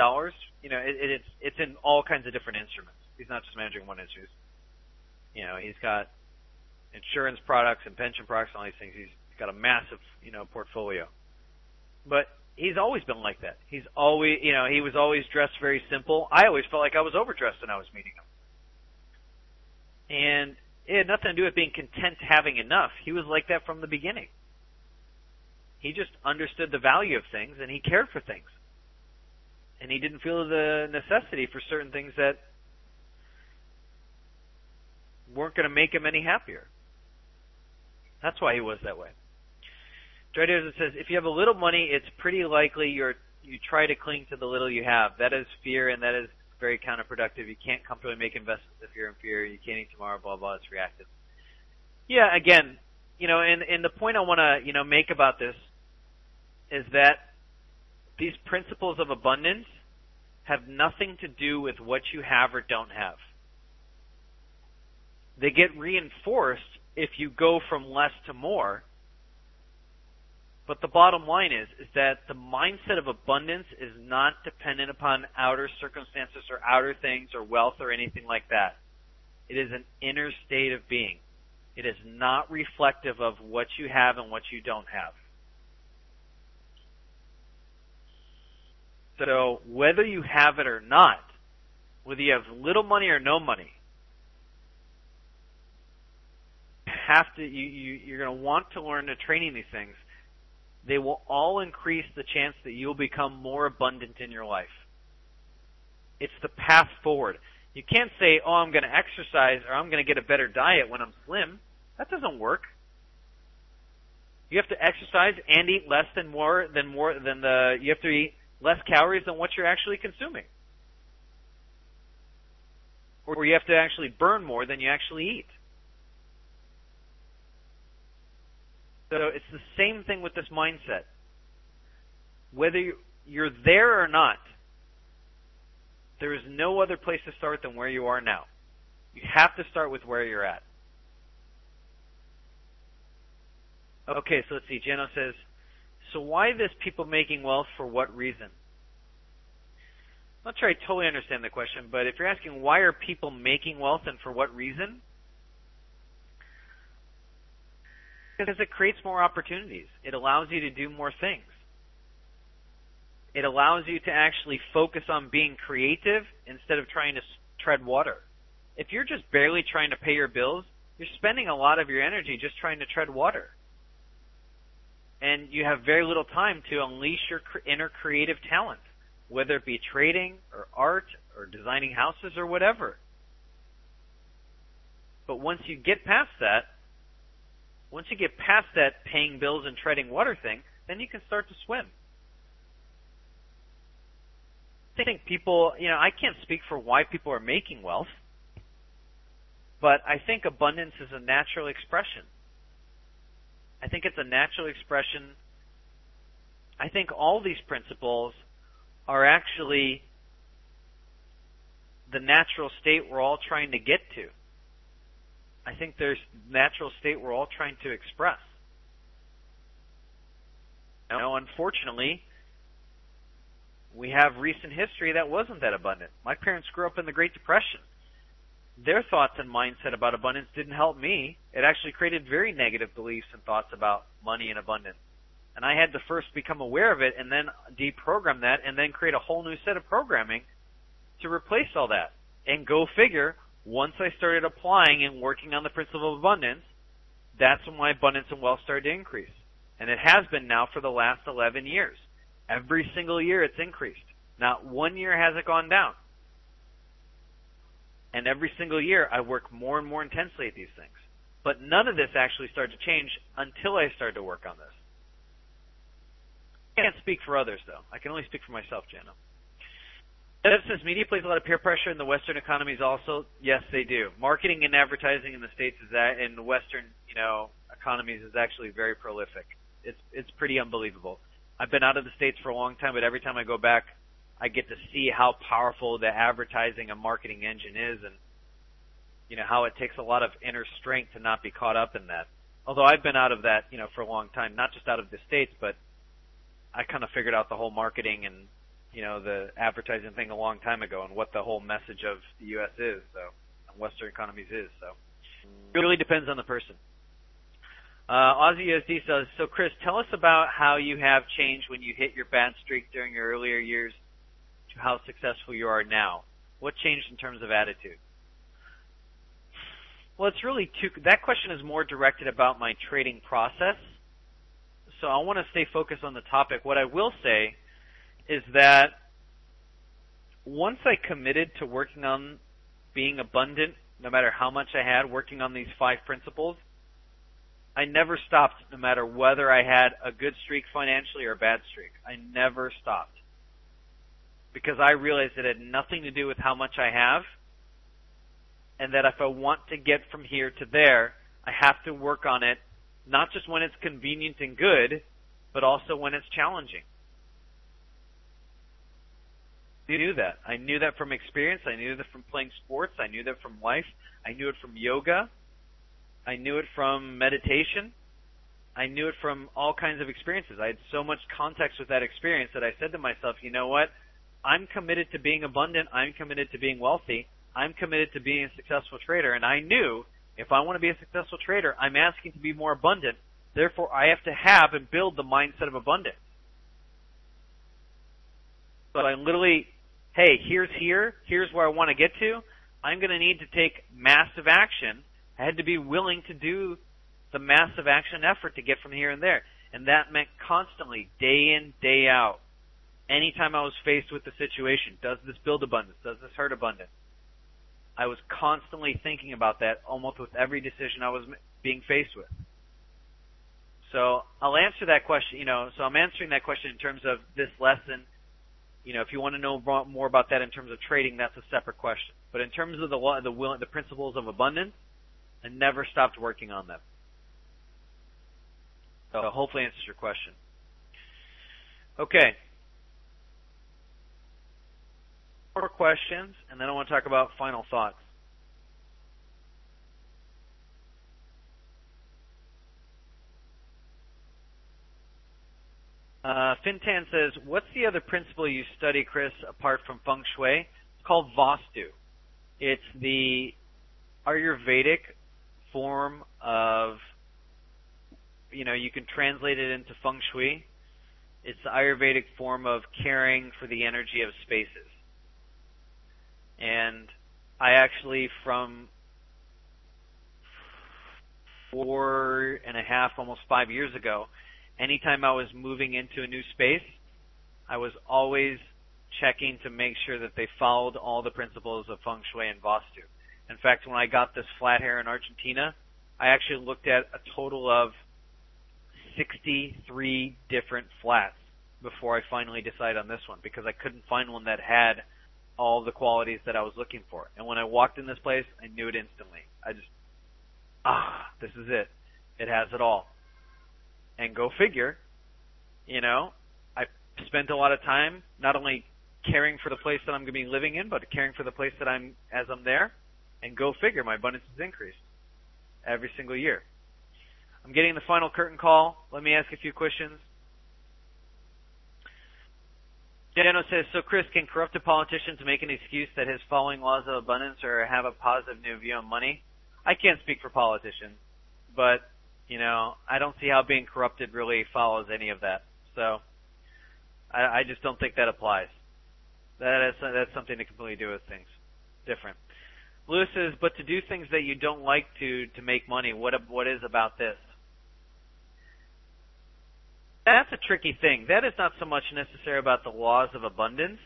It's in all kinds of different instruments. He's not just managing one instrument. He's got insurance products and pension products and all these things. He's got a massive, portfolio. But he's always been like that. He's always, he was always dressed very simple. I always felt like I was overdressed when I was meeting him. And it had nothing to do with being content having enough. He was like that from the beginning. He just understood the value of things and he cared for things. And he didn't feel the necessity for certain things that weren't going to make him any happier. That's why he was that way. Dryden says, if you have a little money, it's pretty likely you try to cling to the little you have. That is fear, and that is very counterproductive. You can't comfortably make investments if you're in fear. You can't eat tomorrow, blah, blah. It's reactive. Yeah, again, and the point I want to, make about this is that these principles of abundance have nothing to do with what you have or don't have. They get reinforced if you go from less to more. But the bottom line is that the mindset of abundance is not dependent upon outer circumstances or outer things or wealth or anything like that. It is an inner state of being. It is not reflective of what you have and what you don't have. So whether you have it or not, whether you have little money or no money, you're going to want to learn to training these things. They will all increase the chance that you'll become more abundant in your life. It's the path forward. You can't say, oh, I'm going to exercise or I'm going to get a better diet when I'm slim. That doesn't work. You have to exercise and eat less you have to eat less calories than what you're actually consuming. Or you have to actually burn more than you actually eat. So it's the same thing with this mindset. Whether you're there or not, there is no other place to start than where you are now. You have to start with where you're at. Okay, so let's see. Jano says, so why this people making wealth for what reason? I'm not sure I totally understand the question, but if you're asking why are people making wealth and for what reason? Because it creates more opportunities. It allows you to do more things. It allows you to actually focus on being creative instead of trying to tread water. If you're just barely trying to pay your bills, you're spending a lot of your energy just trying to tread water. And you have very little time to unleash your inner creative talent, whether it be trading or art or designing houses or whatever. But once you get past that paying bills and treading water thing, then you can start to swim. I think people, I can't speak for why people are making wealth, but I think abundance is a natural expression. I think it's a natural expression. I think all these principles are actually the natural state we're all trying to get to. I think there's natural state we're all trying to express. Now, unfortunately, we have recent history that wasn't that abundant. My parents grew up in the Great Depression. Their thoughts and mindset about abundance didn't help me. It actually created very negative beliefs and thoughts about money and abundance. And I had to first become aware of it and then deprogram that and then create a whole new set of programming to replace all that. And go figure, once I started applying and working on the principle of abundance, that's when my abundance and wealth started to increase. And it has been now for the last 11 years. Every single year it's increased. Not one year has it gone down. And every single year I work more and more intensely at these things. But none of this actually started to change until I started to work on this. I can't speak for others, though. I can only speak for myself, Jano. Since media plays a lot of peer pressure in the Western economies also, yes, they do. Marketing and advertising in the States in the Western, economies is actually very prolific. It's pretty unbelievable. I've been out of the States for a long time, but every time I go back, I get to see how powerful the advertising and marketing engine is and, how it takes a lot of inner strength to not be caught up in that. Although I've been out of that, for a long time, not just out of the States, but I kind of figured out the whole marketing and, the advertising thing a long time ago and what the whole message of the U.S. is, and Western economies is. So it really depends on the person. Aussie USD says, so Chris, tell us about how you have changed when you hit your bad streak during your earlier years to how successful you are now. What changed in terms of attitude? Well, it's really that question is more directed about my trading process. So I want to stay focused on the topic. What I will say is that once I committed to working on being abundant, no matter how much I had, working on these 5 principles, I never stopped, no matter whether I had a good streak financially or a bad streak. I never stopped. Because I realized it had nothing to do with how much I have, and that if I want to get from here to there, I have to work on it, not just when it's convenient and good, but also when it's challenging. I knew that. I knew that from experience. I knew that from playing sports. I knew that from life. I knew it from yoga. I knew it from meditation. I knew it from all kinds of experiences. I had so much context with that experience that I said to myself, you know what? I'm committed to being abundant. I'm committed to being wealthy. I'm committed to being a successful trader. And I knew if I want to be a successful trader, I'm asking to be more abundant. Therefore, I have to have and build the mindset of abundance. So I literally, hey, here's where I want to get to. I'm going to need to take massive action. I had to be willing to do the massive action effort to get from here and there. And that meant constantly, day in, day out. Anytime I was faced with the situation, does this build abundance? Does this hurt abundance? I was constantly thinking about that almost with every decision I was being faced with. So I'll answer that question, so I'm answering that question in terms of this lesson. If you want to know more about that in terms of trading, that's a separate question. But in terms of the principles of abundance, I never stopped working on them. So hopefully answers your question. Okay. More questions, and then I want to talk about final thoughts. Fintan says, what's the other principle you study, Chris, apart from feng shui? It's called Vastu. It's the Ayurvedic form of, you can translate it into feng shui. It's the Ayurvedic form of caring for the energy of spaces. And I actually, from 4.5, almost 5 years ago, anytime I was moving into a new space, I was always checking to make sure that they followed all the principles of feng shui and Vastu. In fact, when I got this flat here in Argentina, I actually looked at a total of 63 different flats before I finally decided on this one, because I couldn't find one that had all the qualities that I was looking for. And when I walked in this place, I knew it instantly. This is it. It has it all. And go figure, I spent a lot of time not only caring for the place that I'm going to be living in, but caring for the place that as I'm there. And go figure, my abundance has increased every single year. I'm getting the final curtain call. Let me ask a few questions. Dano says, so Chris, can corrupted politicians make an excuse that his following laws of abundance or have a positive new view on money? I can't speak for politicians, but I don't see how being corrupted really follows any of that. So I just don't think that applies. That's something to completely do with things different. Lewis says, but to do things that you don't like to make money, what is about this? That's a tricky thing. That is not so much necessary about the laws of abundance.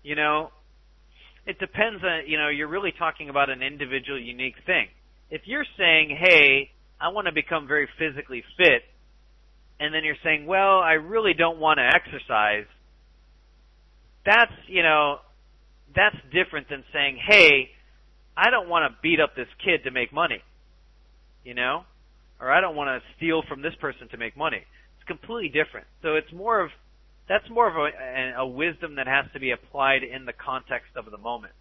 It depends on, you're really talking about an individual, unique thing. If you're saying, hey, I want to become very physically fit, and then you're saying, well, I really don't want to exercise, that's different than saying, hey, I don't want to beat up this kid to make money, or I don't want to steal from this person to make money. It's completely different. So that's more of a wisdom that has to be applied in the context of the moment.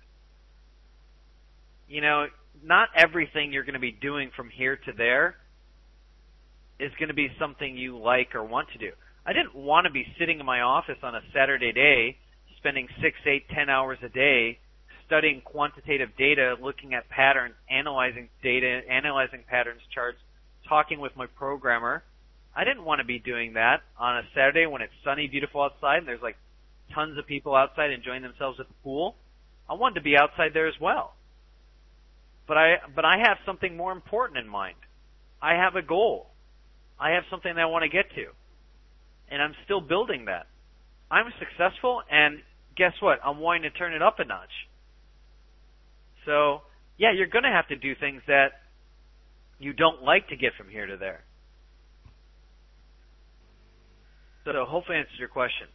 Not everything you're going to be doing from here to there is going to be something you like or want to do. I didn't want to be sitting in my office on a Saturday day, spending 6, 8, 10 hours a day studying quantitative data, looking at patterns, analyzing data, analyzing patterns, charts, talking with my programmer. I didn't want to be doing that on a Saturday when it's sunny, beautiful outside, and there's like tons of people outside enjoying themselves at the pool. I wanted to be outside there as well. But I have something more important in mind. I have a goal. I have something that I want to get to. And I'm still building that. I'm successful, and guess what? I'm wanting to turn it up a notch. So, yeah, you're going to have to do things that you don't like to get from here to there. So hopefully answers your question.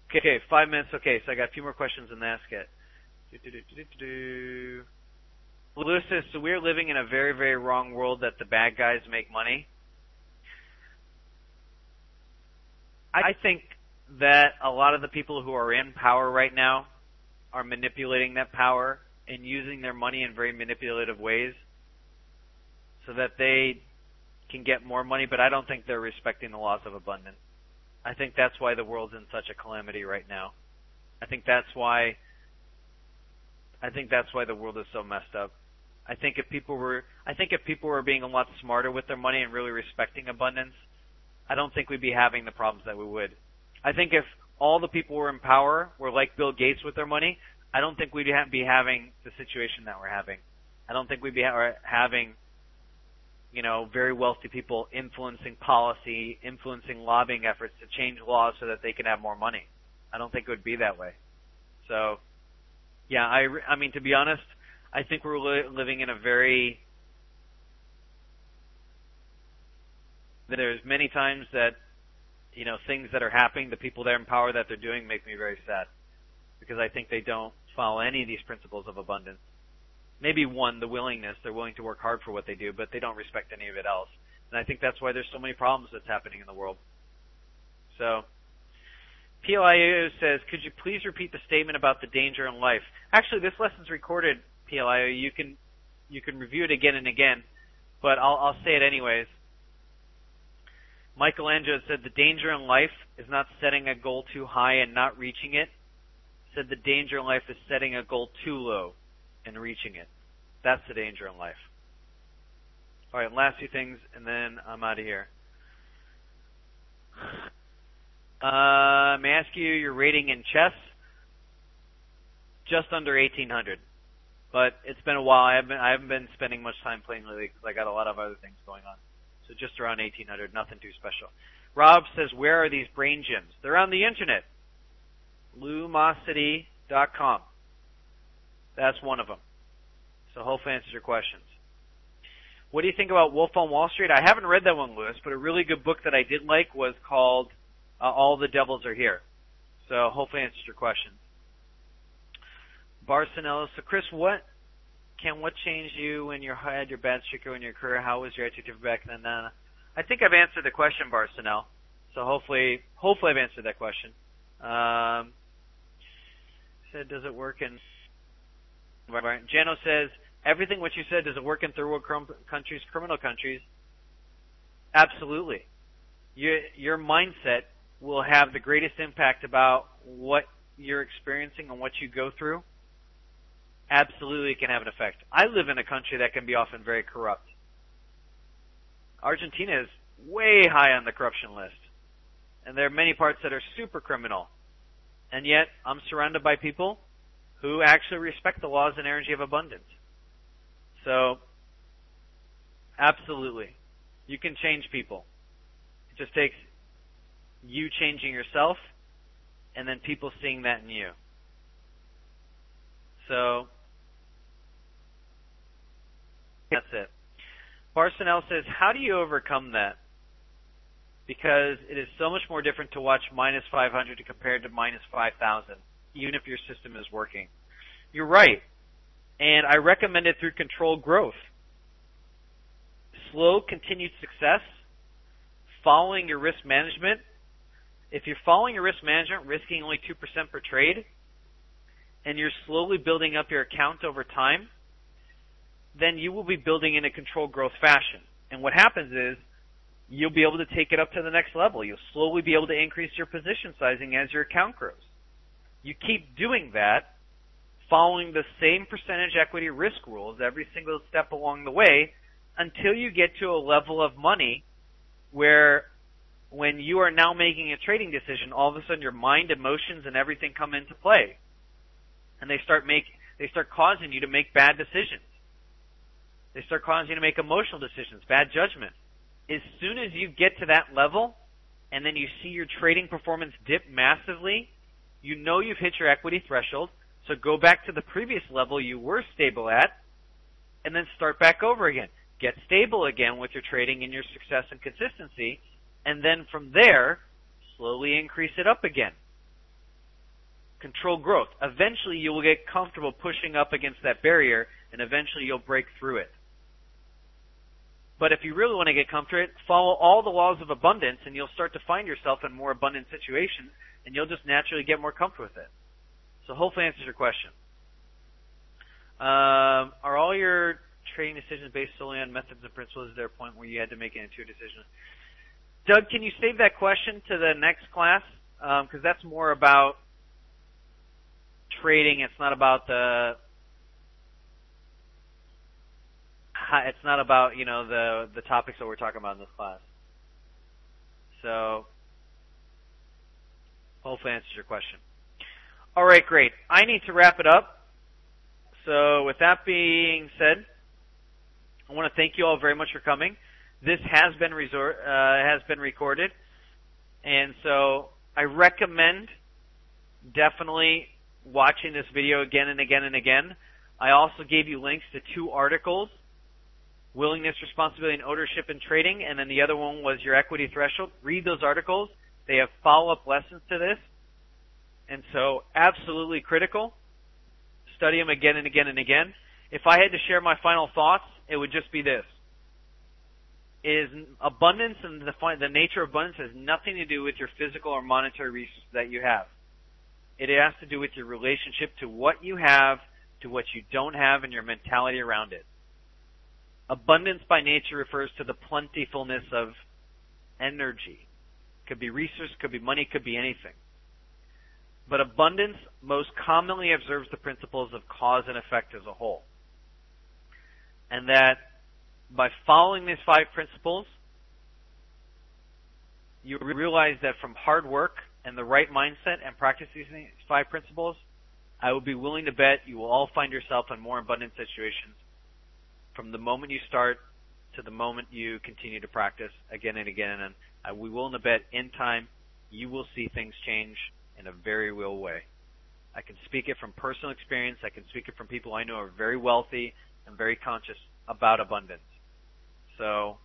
Okay, 5 minutes. Okay, so I got a few more questions in the ask it. Lewis says, so we're living in a very, very wrong world that the bad guys make money. I think that a lot of the people who are in power right now are manipulating that power and using their money in very manipulative ways so that they can get more money, but I don't think they're respecting the laws of abundance. I think that's why the world's in such a calamity right now. I think that's why the world is so messed up. I think if people were being a lot smarter with their money and really respecting abundance, I don't think we'd be having the problems that we would. I think if all the people who were in power were like Bill Gates with their money, I don't think we'd be having the situation that we're having. I don't think we'd be having, very wealthy people influencing policy, influencing lobbying efforts to change laws so that they can have more money. I don't think it would be that way. So, yeah, I mean, to be honest, I think we're living in a very... There's many times that, things that are happening, the people that are in power that they're doing make me very sad. Because I think they don't follow any of these principles of abundance. Maybe one, the willingness. They're willing to work hard for what they do, but they don't respect any of it else. And I think that's why there's so many problems that's happening in the world. So, PLIO says, could you please repeat the statement about the danger in life? Actually, this lesson's recorded, PLIO. You can review it again and again, but I'll say it anyways. Michelangelo said the danger in life is not setting a goal too high and not reaching it. Said the danger in life is setting a goal too low and reaching it. That's the danger in life. All right, last few things, and then I'm out of here. May I ask you your rating in chess? Just under 1800. But it's been a while. I haven't been spending much time playing lately because I got a lot of other things going on. So just around 1800, nothing too special. Rob says, where are these brain gyms? They're on the internet. Lumosity.com. That's one of them. So hopefully answers your questions. What do you think about Wolf on Wall Street? I haven't read that one, Lewis, but a really good book that I did like was called All the Devils Are Here. So hopefully answers your questions. Barcelona. So Chris, what changed you when you had your bad streak in your career? How was your attitude back then? I think I've answered the question, Barcelona. So hopefully I've answered that question. Said, does it work in... Jano says, everything what you said, does it work in third world countries, criminal countries? Absolutely. Your mindset will have the greatest impact about what you're experiencing and what you go through. Absolutely it can have an effect. I live in a country that can be often very corrupt. Argentina is way high on the corruption list. And there are many parts that are super criminal. And yet, I'm surrounded by people who actually respect the laws and energy of abundance. So, absolutely. You can change people. It just takes you changing yourself and then people seeing that in you. So, that's it. Barcelona says, how do you overcome that? Because it is so much more different to watch minus 500 compared to minus 5,000, even if your system is working. You're right. And I recommend it through controlled growth. Slow, continued success, following your risk management. If you're following your risk management, risking only 2% per trade, and you're slowly building up your account over time, then you will be building in a controlled growth fashion. And what happens is, you'll be able to take it up to the next level. You'll slowly be able to increase your position sizing as your account grows. You keep doing that, following the same percentage equity risk rules every single step along the way until you get to a level of money where when you are now making a trading decision, all of a sudden your mind, emotions, and everything come into play. And they start causing you to make bad decisions. They start causing you to make emotional decisions, bad judgment. As soon as you get to that level, and then you see your trading performance dip massively, you know you've hit your equity threshold, so go back to the previous level you were stable at, and then start back over again. Get stable again with your trading and your success and consistency, and then from there, slowly increase it up again. Control growth. Eventually you will get comfortable pushing up against that barrier, and eventually you'll break through it. But if you really want to get comfortable, follow all the laws of abundance, and you'll start to find yourself in more abundant situations, and you'll just naturally get more comfortable with it. So hopefully answers your question. Are all your trading decisions based solely on methods and principles? Is there a point where you had to make an intuitive decision? Doug, can you save that question to the next class? Because that's more about trading. It's not about it's not about, the topics that we're talking about in this class. So hopefully answers your question. All right, great. I need to wrap it up. So with that being said, I want to thank you all very much for coming. This has been recorded, and so I recommend definitely watching this video again and again and again. I also gave you links to 2 articles, Willingness, Responsibility, and Ownership in Trading, and then the other one was Your Equity Threshold. Read those articles. They have follow-up lessons to this, and so absolutely critical. Study them again and again and again. If I had to share my final thoughts, it would just be this. Abundance and the nature of abundance has nothing to do with your physical or monetary resources that you have. It has to do with your relationship to what you have, to what you don't have, and your mentality around it. Abundance by nature refers to the plentifulness of energy. Could be resource, could be money, could be anything. But abundance most commonly observes the principles of cause and effect as a whole. And that by following these 5 principles, you realize that from hard work and the right mindset and practice these 5 principles, I would be willing to bet you will all find yourself in more abundant situations from the moment you start to the moment you continue to practice again and again. And I would be willing to bet in time you will see things change in a very real way. I can speak it from personal experience. I can speak it from people I know are very wealthy and very conscious about abundance. So,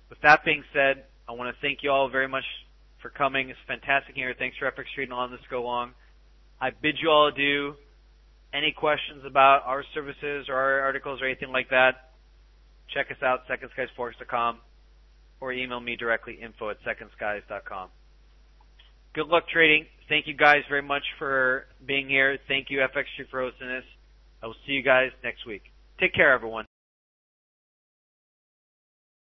with that being said, I want to thank you all very much for coming. It's fantastic here. Thanks for FX Street and letting this go long. I bid you all adieu. Any questions about our services or our articles or anything like that, check us out, secondskiesforex.com, or email me directly, info@secondskies.com. Good luck trading. Thank you guys very much for being here. Thank you, FX Street, for hosting this. I will see you guys next week. Take care, everyone.